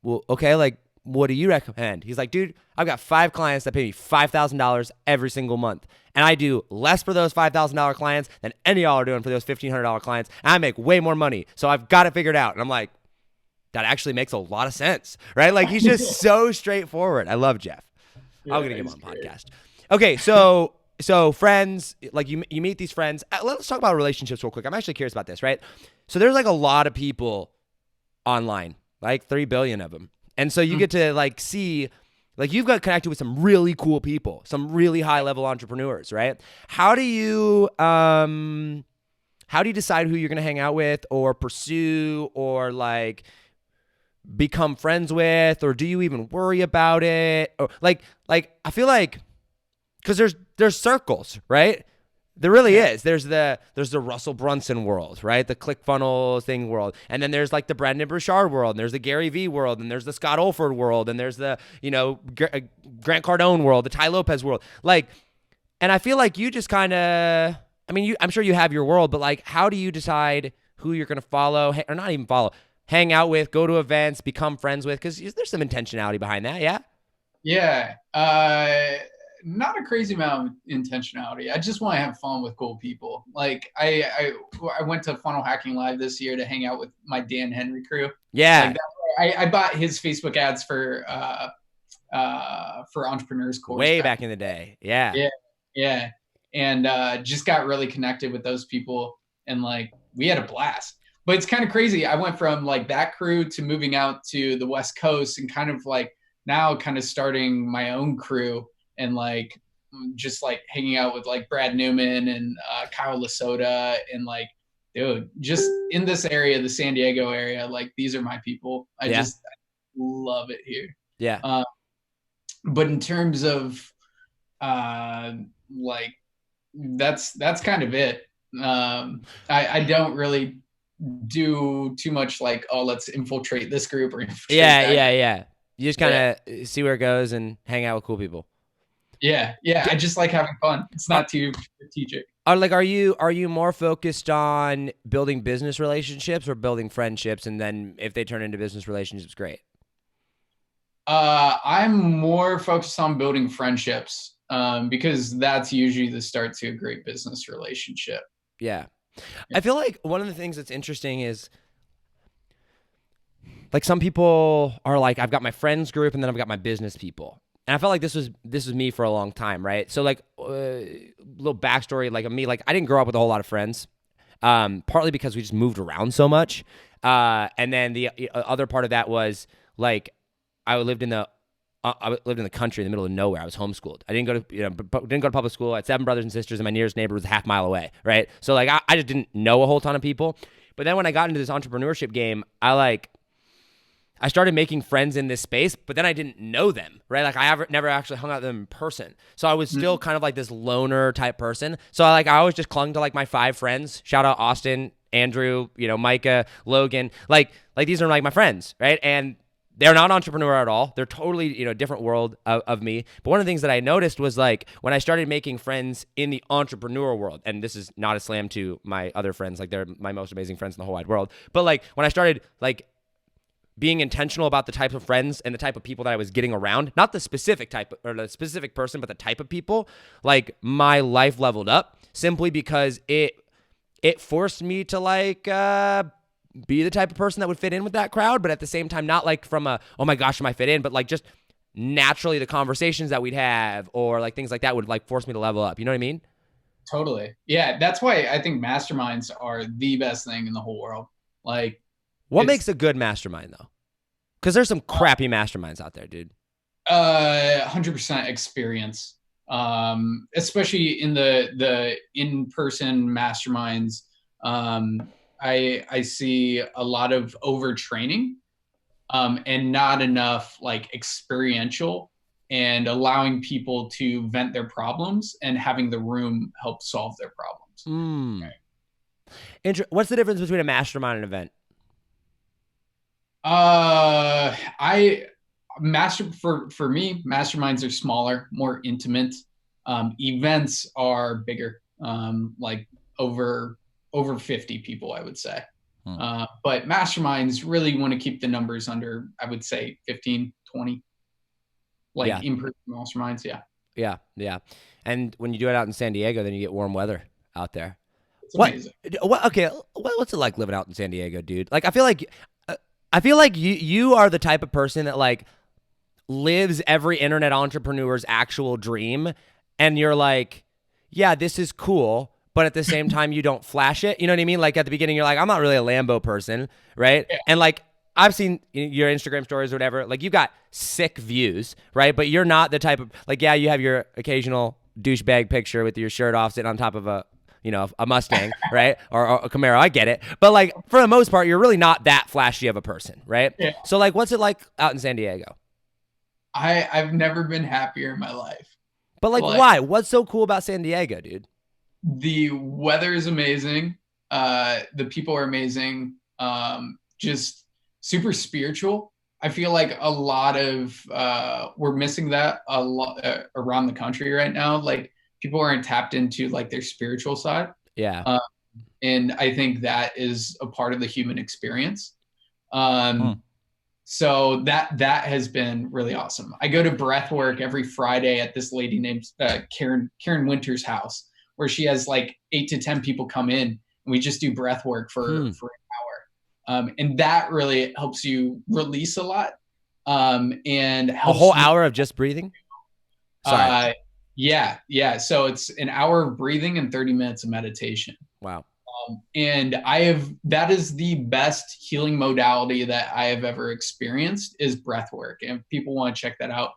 "Well, okay, like what do you recommend?" He's like, "Dude, I've got 5 clients that pay me $5,000 every single month. And I do less for those $5,000 clients than any of y'all are doing for those $1,500 clients. And I make way more money. So I've got it figured out." And I'm like, that actually makes a lot of sense, right? Like he's just so straightforward. I love Jeff. I'm going to get him on the podcast. Okay. So friends, like you meet these friends. Let's talk about relationships real quick. I'm actually curious about this, right? So there's like a lot of people online, like 3 billion of them. And so you get to like see, like you've got connected with some really cool people, some really high level entrepreneurs, right? How do you decide who you're going to hang out with or pursue or like become friends with, or do you even worry about it? Or like I feel like, because there's circles, right? There really is. There's the Russell Brunson world, right? The ClickFunnels thing world, and then there's like the Brendon Burchard world, and there's the Gary Vee world, and there's the Scott Olford world, and there's the Grant Cardone world, the Ty Lopez world. Like, and I feel like you just kind of, I'm sure you have your world, but like, how do you decide who you're gonna follow, or not even follow? Hang out with, go to events, become friends with, because there's some intentionality behind that, yeah? Yeah. Not a crazy amount of intentionality. I just want to have fun with cool people. Like I went to Funnel Hacking Live this year to hang out with my Dan Henry crew. Yeah. Like I bought his Facebook ads for entrepreneurs course. Way back in the day. Yeah. Yeah. And just got really connected with those people, and like we had a blast. But it's kind of crazy. I went from like that crew to moving out to the West Coast and kind of like now kind of starting my own crew and like just like hanging out with like Brad Newman and Kyle Lasota and like, dude, just in this area, the San Diego area, like these are my people. I love it here. Yeah. But in terms of uh, like that's kind of it. I don't really do too much like, oh, let's infiltrate this group or infiltrate Yeah, that yeah, group. yeah. You just kind of see where it goes and hang out with cool people. Yeah, yeah. I just like having fun. It's Are, not too strategic. are you more focused on building business relationships or building friendships, and then if they turn into business relationships, great. I'm more focused on building friendships because that's usually the start to a great business relationship. Yeah. Yeah. I feel like one of the things that's interesting is like some people are like, I've got my friends group and then I've got my business people. And I felt like this was me for a long time, right? So like little backstory like of me, like I didn't grow up with a whole lot of friends. Partly because we just moved around so much. And then the other part of that was like I lived in the country in the middle of nowhere. I was homeschooled. I didn't go to didn't go to public school. I had 7 brothers and sisters, and my nearest neighbor was a half mile away. Right, so like I just didn't know a whole ton of people. But then when I got into this entrepreneurship game, I started making friends in this space, but then I didn't know them, right? Like I never actually hung out with them in person. So I was still kind of like this loner type person. So I always just clung to like my 5 friends. Shout out Austin, Andrew, Micah, Logan. Like these are like my friends, right? And they're not entrepreneur at all. They're totally, different world of me. But one of the things that I noticed was like when I started making friends in the entrepreneur world, and this is not a slam to my other friends, like they're my most amazing friends in the whole wide world. But like when I started like being intentional about the type of friends and the type of people that I was getting around, not the specific type or the specific person, but the type of people, like my life leveled up simply because it forced me to like be the type of person that would fit in with that crowd, but at the same time, not like from a, oh my gosh, am I fit in, but like just naturally the conversations that we'd have or like things like that would like force me to level up. You know what I mean? Totally. Yeah, that's why I think masterminds are the best thing in the whole world. Like, What it's makes a good mastermind though? Because there's some crappy masterminds out there, dude. 100% experience, especially in the in-person masterminds. I see a lot of overtraining and not enough like experiential and allowing people to vent their problems and having the room help solve their problems. Hmm. What's the difference between a mastermind and an event? I for me, masterminds are smaller, more intimate. Events are bigger, like over 50 people, I would say. But masterminds really want to keep the numbers under, I would say 15, 20, Yeah. like in-person masterminds. Yeah. Yeah. Yeah. And when you do it out in San Diego, then you get warm weather out there. It's amazing. Okay. What's it like living out in San Diego, dude? Like, I feel like you are the type of person that like lives every internet entrepreneur's actual dream, and you're like, yeah, this is cool, but at the same time, you don't flash it. You know what I mean? Like at the beginning, you're like, I'm not really a Lambo person, right? Yeah. And like I've seen your Instagram stories or whatever. Like you got sick views, right? But you're not the type of like, yeah, you have your occasional douchebag picture with your shirt off sitting on top of a Mustang, right? Or a Camaro. I get it. But like for the most part, you're really not that flashy of a person, right? Yeah. So like, what's it like out in San Diego? I've never been happier in my life. But like, why? What's so cool about San Diego, dude? The weather is amazing. The people are amazing. Just super spiritual. I feel like a lot of we're missing that a lot around the country right now. Like people aren't tapped into like their spiritual side. Yeah. And I think that is a part of the human experience. So that has been really awesome. I go to breath work every Friday at this lady named Karen Winter's house, where she has like 8 to 10 people come in, and we just do breath work for an hour, and that really helps you release a lot, and helps a whole hour of just breathing. Sorry. Yeah. So it's an hour of breathing and 30 minutes of meditation. Wow. And that is the best healing modality that I have ever experienced is breath work. And if people want to check that out,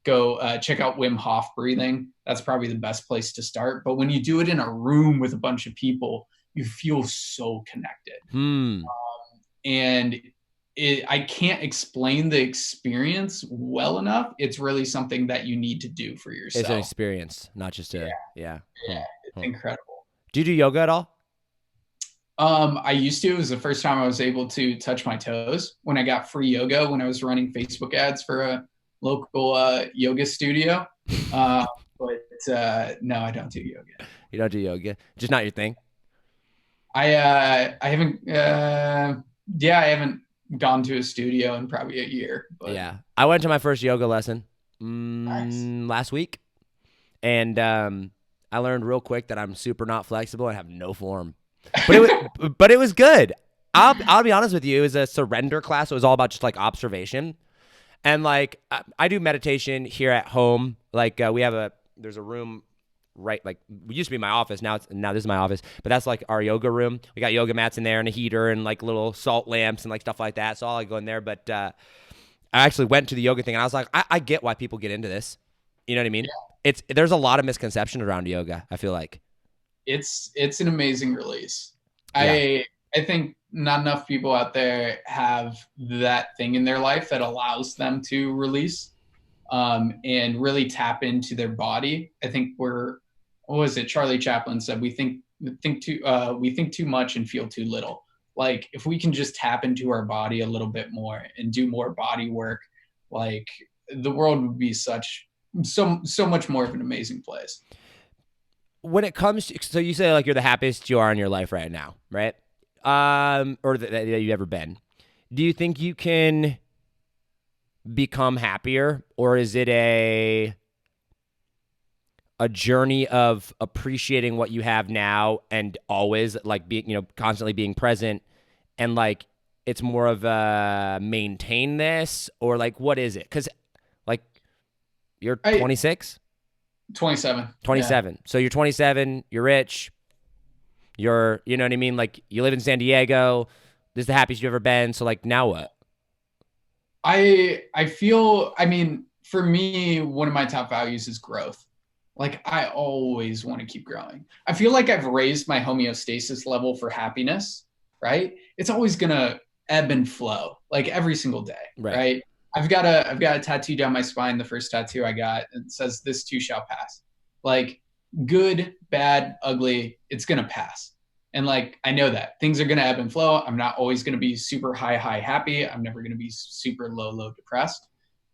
go check out Wim Hof breathing. That's probably the best place to start. But when you do it in a room with a bunch of people, you feel so connected. And I can't explain the experience well enough. It's really something that you need to do for It's an yourself. experience, not just Yeah, a, yeah. yeah, it's incredible. Do you do yoga at all? I used to. It was the first time I was able to touch my toes when I got free yoga when I was running Facebook ads for a local yoga studio. But no, I don't do yoga. You don't do yoga? Just not your thing? I haven't yeah, I haven't gone to a studio in probably a year, but Yeah. I went to my first yoga lesson nice. last week, and I learned real quick that I'm super not flexible and have no form. But it was good. I'll be honest with you. It was a surrender class. It was all about just like observation. And like I do meditation here at home. Like there's a room right, like it used to be my office. Now this is my office, but that's like our yoga room. We got yoga mats in there and a heater and like little salt lamps and like stuff like that. So I'll like go in there. But I actually went to the yoga thing and I was like, I get why people get into this. You know what I mean? Yeah. There's a lot of misconception around yoga, I feel like. It's an amazing release. Yeah. I think not enough people out there have that thing in their life that allows them to release and really tap into their body. I think what was it? Charlie Chaplin said we think too much and feel too little. Like if we can just tap into our body a little bit more and do more body work, like the world would be so much more of an amazing place. When it comes to, so you say like you're the happiest you are in your life right now, right? Or that you've ever been. Do you think you can become happier, or is it a journey of appreciating what you have now and always like being, constantly being present, and like it's more of a maintain this, or like what is it? Because like you're 26? 27. 27. Yeah. So you're 27, you're rich, you know what I mean? Like you live in San Diego. This is the happiest you've ever been. So like now what? I feel, I mean, for me, one of my top values is growth. Like I always want to keep growing. I feel like I've raised my homeostasis level for happiness, right? It's always going to ebb and flow like every single day, right? I've got a tattoo down my spine. The first tattoo I got, it says, "This too shall pass." Like good, bad, ugly, it's going to pass. And like, I know that things are going to ebb and flow. I'm not always going to be super high happy. I'm never going to be super low depressed.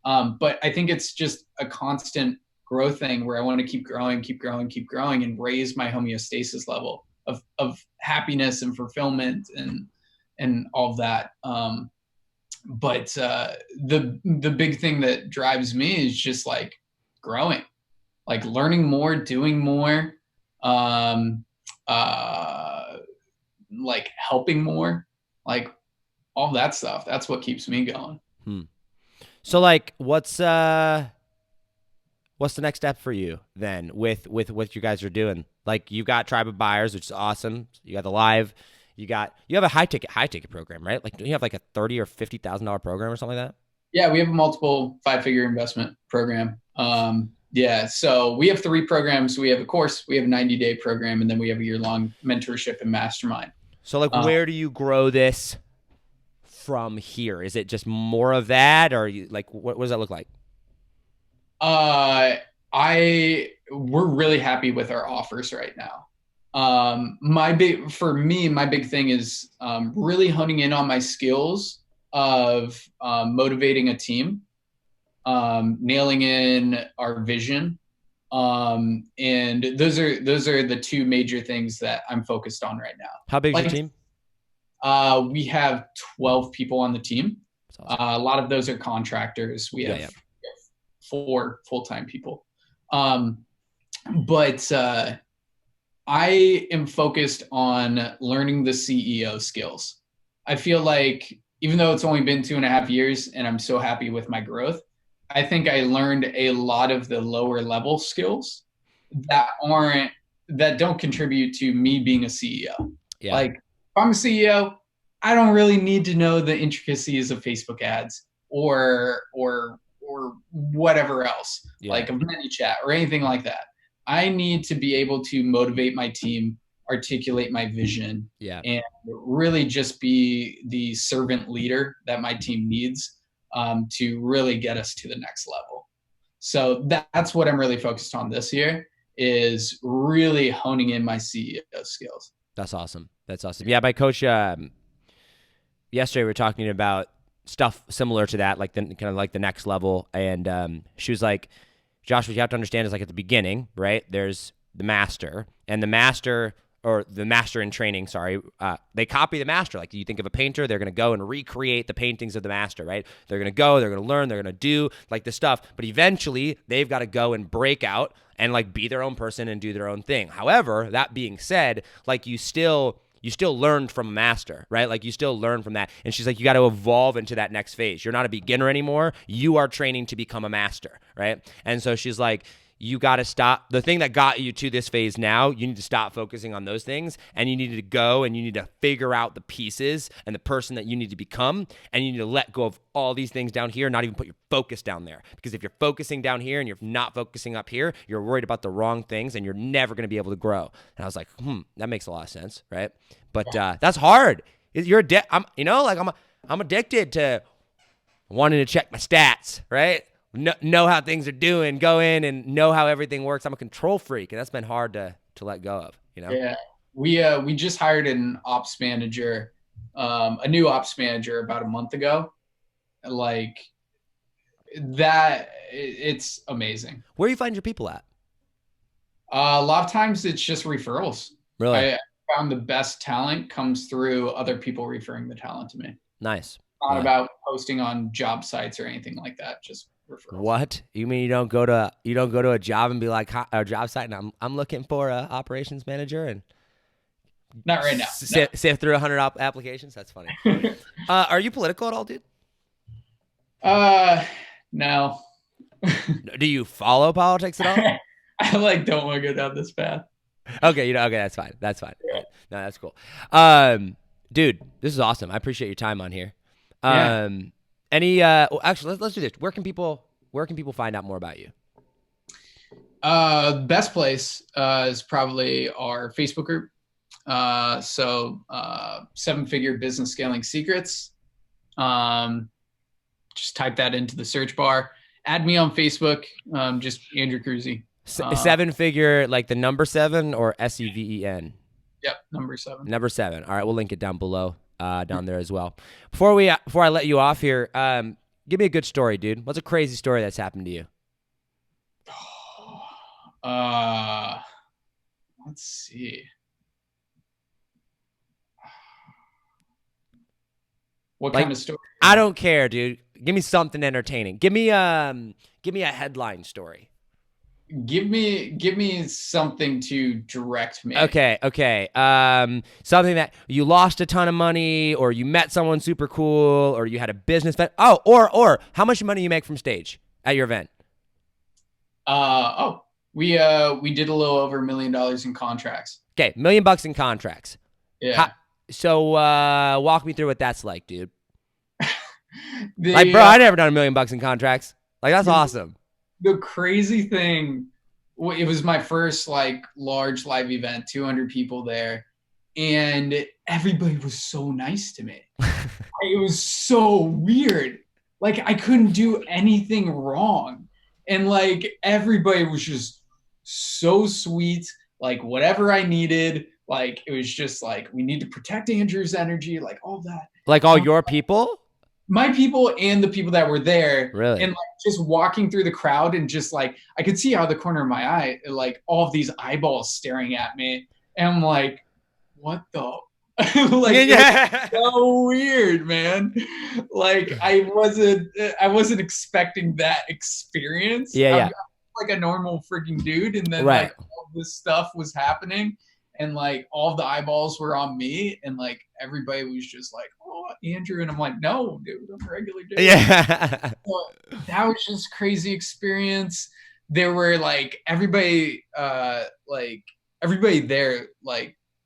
But I think it's just a constant growth thing where I want to keep growing, and raise my homeostasis level of happiness and fulfillment and all of that. But the big thing that drives me is just like growing, like learning more, doing more, like helping more, like all that stuff. That's what keeps me going. So like, what's the next step for you then with what you guys are doing? Like you've got Tribe of Buyers, which is awesome. You got the live. You have a high ticket program, right? Like, do you have like a $30,000 or $50,000 program or something like that? Yeah, we have a multiple 5-figure investment program. Yeah, so we have 3 programs. We have a course, we have a 90-day program, and then we have a year-long mentorship and mastermind. So, like, where do you grow this from here? Is it just more of that, or like, what does that look like? We're really happy with our offers right now. My big thing is really honing in on my skills of motivating a team, nailing in our vision, and those are the 2 major things that I'm focused on right now. How big is your team? We have 12 people on the team. Awesome. A lot of those are contractors. We have 4 full-time people. But I am focused on learning the CEO skills. I feel like even though it's only been 2.5 years and I'm so happy with my growth, I think I learned a lot of the lower level skills that don't contribute to me being a CEO. Yeah. Like if I'm a CEO, I don't really need to know the intricacies of Facebook ads or whatever else, like a ManyChat or anything like that. I need to be able to motivate my team, articulate my vision Yeah. and really just be the servant leader that my team needs to really get us to the next level. So that's what I'm really focused on this year, is really honing in my CEO skills. That's awesome. That's awesome. Yeah, my coach, yesterday we were talking about stuff similar to that, like kind of like the next level. And she was like, Josh, what you have to understand is like at the beginning, right? There's the master, and the master in training, they copy the master. Like you think of a painter, they're going to go and recreate the paintings of the master, right? They're going to go, they're going to learn, they're going to do like this stuff. But eventually they've got to go and break out and like be their own person and do their own thing. However, that being said, like you still learned from a master, right? Like you still learn from that. And she's like, you got to evolve into that next phase. You're not a beginner anymore. You are training to become a master, right? And so she's like, you got to stop. The thing that got you to this phase now, you need to stop focusing on those things, and you need to go and you need to figure out the pieces and the person that you need to become, and you need to let go of all these things down here, not even put your focus down there. Because if you're focusing down here and you're not focusing up here, you're worried about the wrong things and you're never going to be able to grow. And I was like, that makes a lot of sense, right? But that's hard. I'm addicted to wanting to check my stats, right? Know how things are doing, go in and know how everything works. I'm a control freak, and that's been hard to let go of, you know? Yeah. We just hired an ops manager, a new ops manager about a month ago. Like that, it's amazing. Where do you find your people at? A lot of times it's just referrals. Really? I found the best talent comes through other people referring the talent to me. Nice. Not about posting on job sites or anything like that. Just referrals. What? You mean you don't go to a job and be like a job site and I'm looking for a operations manager and not right now. Sift through 100 applications? That's funny. Are you political at all, dude? No. Do you follow politics at all? I don't want to go down this path. Okay, okay, that's fine. That's fine. Yeah. No, that's cool. Dude, this is awesome. I appreciate your time on here. Actually, let's do this. Where can people find out more about you? Best place is probably our Facebook group. 7-figure business scaling secrets. Just type that into the search bar. Add me on Facebook. Just Andrew Kroeze. 7-figure, like the number 7 or SEVEN? Yep, number 7. Number 7. All right, we'll link it down below, down there as well. Before I let you off here, give me a good story, dude. What's a crazy story that's happened to you? Let's see. What kind of story? I don't care, dude. Give me something entertaining. Give me a headline story. Give me something to direct me. Okay. Something that you lost a ton of money, or you met someone super cool, or you had a business event. Oh, or how much money you make from stage at your event? We did a little over $1 million in contracts. Okay, $1 million in contracts. Yeah. So walk me through what that's like, dude. Bro, I never done $1 million in contracts. Like, that's awesome. The crazy thing, it was my first large live event, 200 people there, and everybody was so nice to me. It was so weird. I couldn't do anything wrong, and everybody was just so sweet. Whatever I needed, it was just we need to protect Andrew's energy, all that. All your people? My people and the people that were there. Really? And just walking through the crowd and just I could see out of the corner of my eye, all of these eyeballs staring at me. And I'm like, what the? It's so weird, man. I wasn't expecting that experience. Yeah. I'm a normal freaking dude. And then right. All this stuff was happening. And all of the eyeballs were on me, and everybody was just "Oh, Andrew," and I'm like, "No, dude, I'm a regular dude." Yeah. So that was just crazy experience. There were everybody there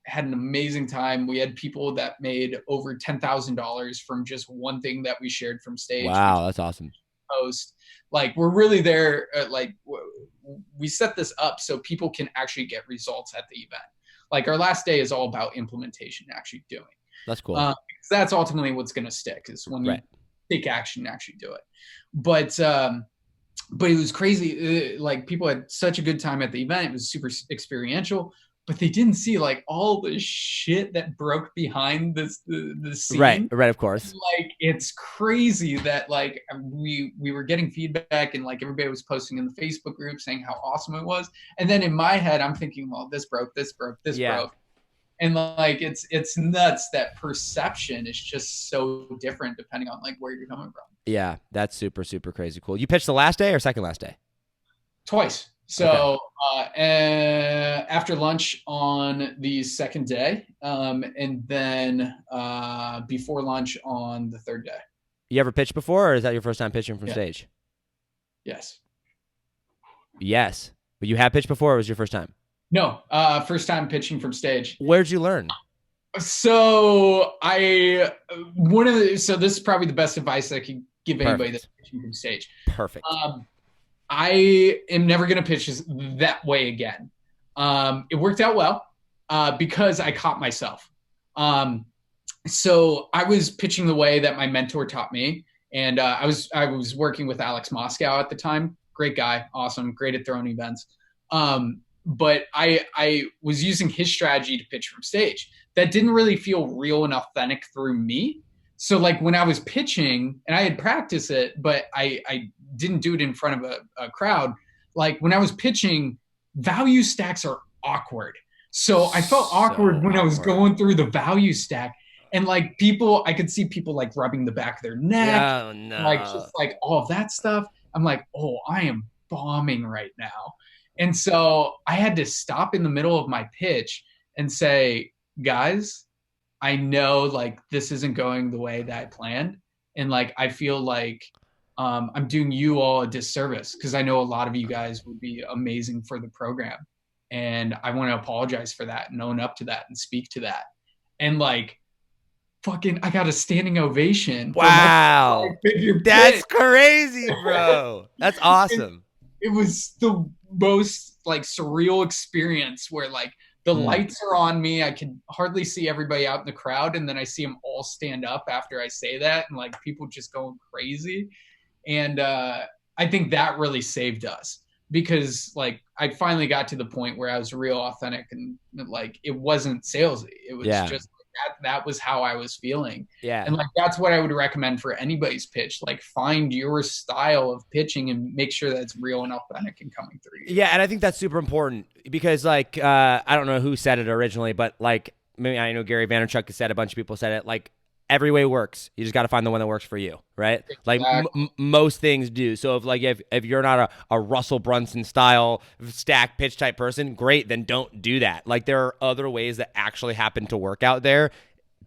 had an amazing time. We had people that made over $10,000 from just one thing that we shared from stage. Wow, that's awesome. Post. We're really there. We set this up so people can actually get results at the event. Like our last day is all about implementation, actually doing. That's cool. Because that's ultimately what's going to stick is when you take action and actually do it. But it was crazy. Like people had such a good time at the event. It was super experiential, but they didn't see like all the shit that broke behind the scene. Right, of course. Like it's crazy that like we were getting feedback and like everybody was posting in the Facebook group saying how awesome it was. And then in my head, I'm thinking, well, this broke. And like it's nuts that perception is just so different depending on like where you're coming from. Yeah, that's super, super crazy cool. You pitched the last day or second last day? Twice. So after lunch on the second day, and then before lunch on the third day. You ever pitched before, or is that your first time pitching from stage? Yes. Yes. But you have pitched before, or was it your first time? No, first time pitching from stage. Where'd you learn? So this is probably the best advice I could give anybody that's pitching from stage. Perfect. I am never going to pitch that way again. It worked out well because I caught myself. So I was pitching the way that my mentor taught me. And I was working with Alex Moscow at the time. Great guy. Awesome. Great at throwing events. But I was using his strategy to pitch from stage. That didn't really feel real and authentic through me. So like when I was pitching, and I had practiced it, but I didn't do it in front of a crowd. Like when I was pitching, value stacks are awkward. So I felt awkward when I was going through the value stack. And like I could see people like rubbing the back of their neck. Oh, no. Like just like all of that stuff. I'm like, oh, I am bombing right now. And so I had to stop in the middle of my pitch and say, guys, I know like this isn't going the way that I planned. And like, I feel like I'm doing you all a disservice because I know a lot of you guys would be amazing for the program. And I want to apologize for that and own up to that and speak to that. And like, I got a standing ovation. Wow. That's crazy, bro. That's awesome. It was the most like surreal experience where like the lights are on me. I can hardly see everybody out in the crowd. And then I see them all stand up after I say that and like people just going crazy. And I think that really saved us because like I finally got to the point where I was real authentic and like it wasn't salesy. It was just that was how I was feeling. Yeah. And like, that's what I would recommend for anybody's pitch. Like find your style of pitching and make sure that it's real and authentic and coming through you. Yeah. And I think that's super important because like, I don't know who said it originally, but like, maybe I know Gary Vaynerchuk has said, a bunch of people said it, like every way works. You just got to find the one that works for you. Right. Exactly. Like most things do. So if you're not a Russell Brunson style stack pitch type person, great, then don't do that. Like there are other ways that actually happen to work out there.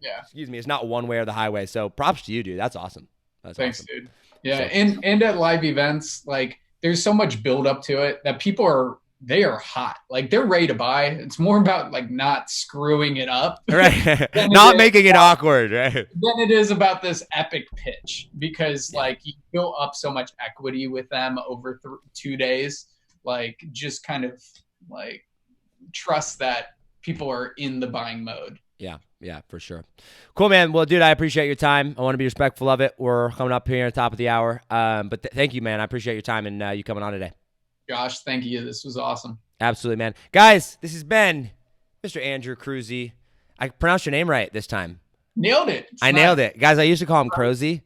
Yeah. Excuse me. It's not one way or the highway. So props to you, dude. That's awesome. Thanks, dude. Yeah. So, and at live events, like there's so much build up to it that people are hot. Like they're ready to buy. It's more about like not screwing it up. Right. Not making it awkward. Right. Than it is about this epic pitch because like you built up so much equity with them over 2 days. Like just kind of like trust that people are in the buying mode. Yeah, for sure. Cool, man. Well, dude, I appreciate your time. I want to be respectful of it. We're coming up here at the top of the hour. But thank you, man. I appreciate your time and you coming on today. Josh, thank you. This was awesome. Absolutely, man. Guys, this has been Mr. Andrew Kroeze. I pronounced your name right this time. Nailed it. Nailed it. Guys, I used to call him Kroeze.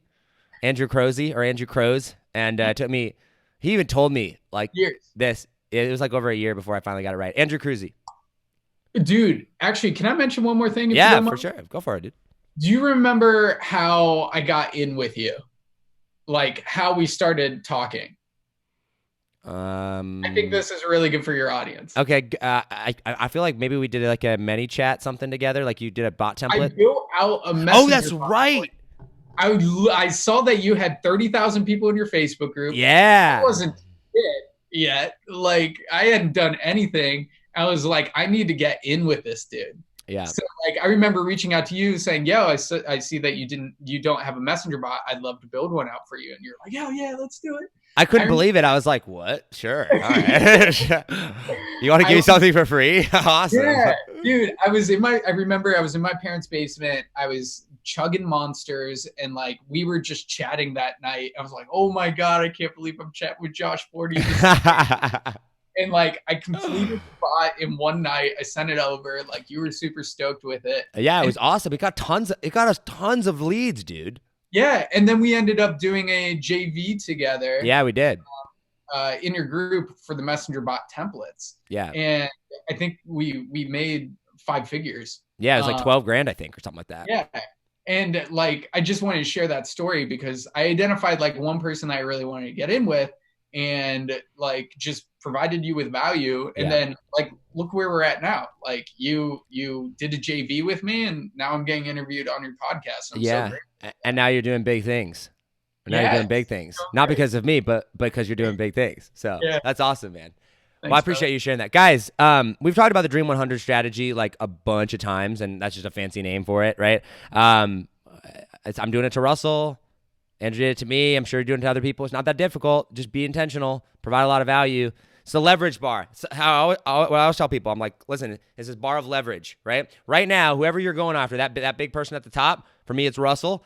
Andrew Kroeze or Andrew Kroeze. And it took me, he even told me like years. It was like over a year before I finally got it right. Andrew Kroeze. Dude, actually, can I mention one more thing? Yeah, for sure. Go for it, dude. Do you remember how I got in with you? Like how we started talking? I think this is really good for your audience. Okay, I feel like maybe we did like a mini chat something together. Like you did a bot template. I built out a messenger. Oh, that's right. I saw that you had 30,000 people in your Facebook group. Yeah, I wasn't it yet. Like I hadn't done anything. I was like, I need to get in with this dude. Yeah. So like, I remember reaching out to you saying, yo, I see that you don't have a messenger bot. I'd love to build one out for you. And you're like, yeah, let's do it. I couldn't believe it. I was like, what? Sure. All right. You want to give me something for free? Awesome. Yeah. Dude, I remember I was in my parents' basement. I was chugging Monsters and like we were just chatting that night. I was like, oh my God, I can't believe I'm chatting with Josh Forti. And like I completed the bot in one night. I sent it over. Like you were super stoked with it. Yeah, it was awesome. It got us tons of leads, dude. Yeah. And then we ended up doing a JV together. Yeah, we did. In your group for the messenger bot templates. Yeah. And I think we made 5 figures. Yeah, it was like 12 grand, I think, or something like that. Yeah. And like, I just wanted to share that story because I identified like one person I really wanted to get in with and like just provided you with value. And then like, look where we're at now. Like you did a JV with me and now I'm getting interviewed on your podcast. I'm so grateful. And now you're doing big things. Now you're doing big things. So not because of me, but because you're doing big things. So that's awesome, man. Thanks, well, I appreciate you sharing that. Guys, we've talked about the Dream 100 strategy like a bunch of times, and that's just a fancy name for it, right? I'm doing it to Russell. Andrew did it to me. I'm sure you're doing it to other people. It's not that difficult. Just be intentional. Provide a lot of value. It's the leverage bar. It's what I always tell people, I'm like, listen, it's this bar of leverage, right? Right now, whoever you're going after, that big person at the top, for me, it's Russell.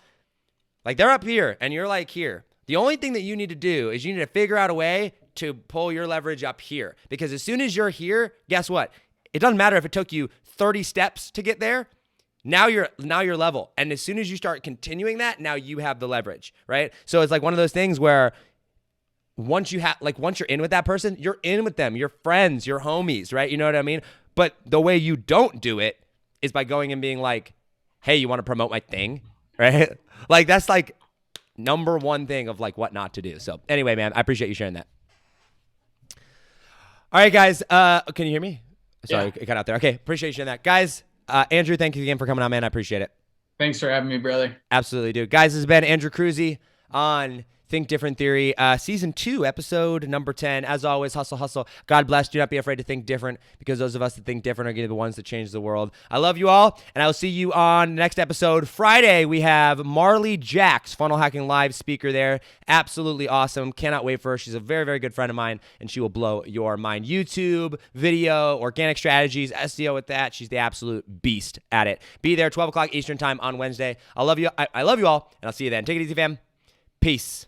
Like they're up here and you're like here. The only thing that you need to do is you need to figure out a way to pull your leverage up here. Because as soon as you're here, guess what? It doesn't matter if it took you 30 steps to get there. Now you're level. And as soon as you start continuing that, now you have the leverage, right? So it's like one of those things where once you're in with that person, you're in with them, your friends, your homies, right? You know what I mean? But the way you don't do it is by going and being like, hey, you want to promote my thing? Right? Like that's like number one thing of like what not to do. So anyway, man, I appreciate you sharing that. All right, guys. Can you hear me? Sorry, it got out there. Okay, appreciate you sharing that. Guys, Andrew, thank you again for coming on, man. I appreciate it. Thanks for having me, brother. Absolutely, dude. Guys, this has been Andrew Kroeze on Think Different Theory, Season 2, Episode number 10. As always, hustle, hustle. God bless. Do not be afraid to think different because those of us that think different are going to be the ones that change the world. I love you all, and I will see you on the next episode. Friday, we have Marley Jacks, Funnel Hacking Live speaker there. Absolutely awesome. Cannot wait for her. She's a very, very good friend of mine, and she will blow your mind. YouTube, video, organic strategies, SEO with that. She's the absolute beast at it. Be there, 12 o'clock Eastern time on Wednesday. I love you. I love you all, and I'll see you then. Take it easy, fam. Peace.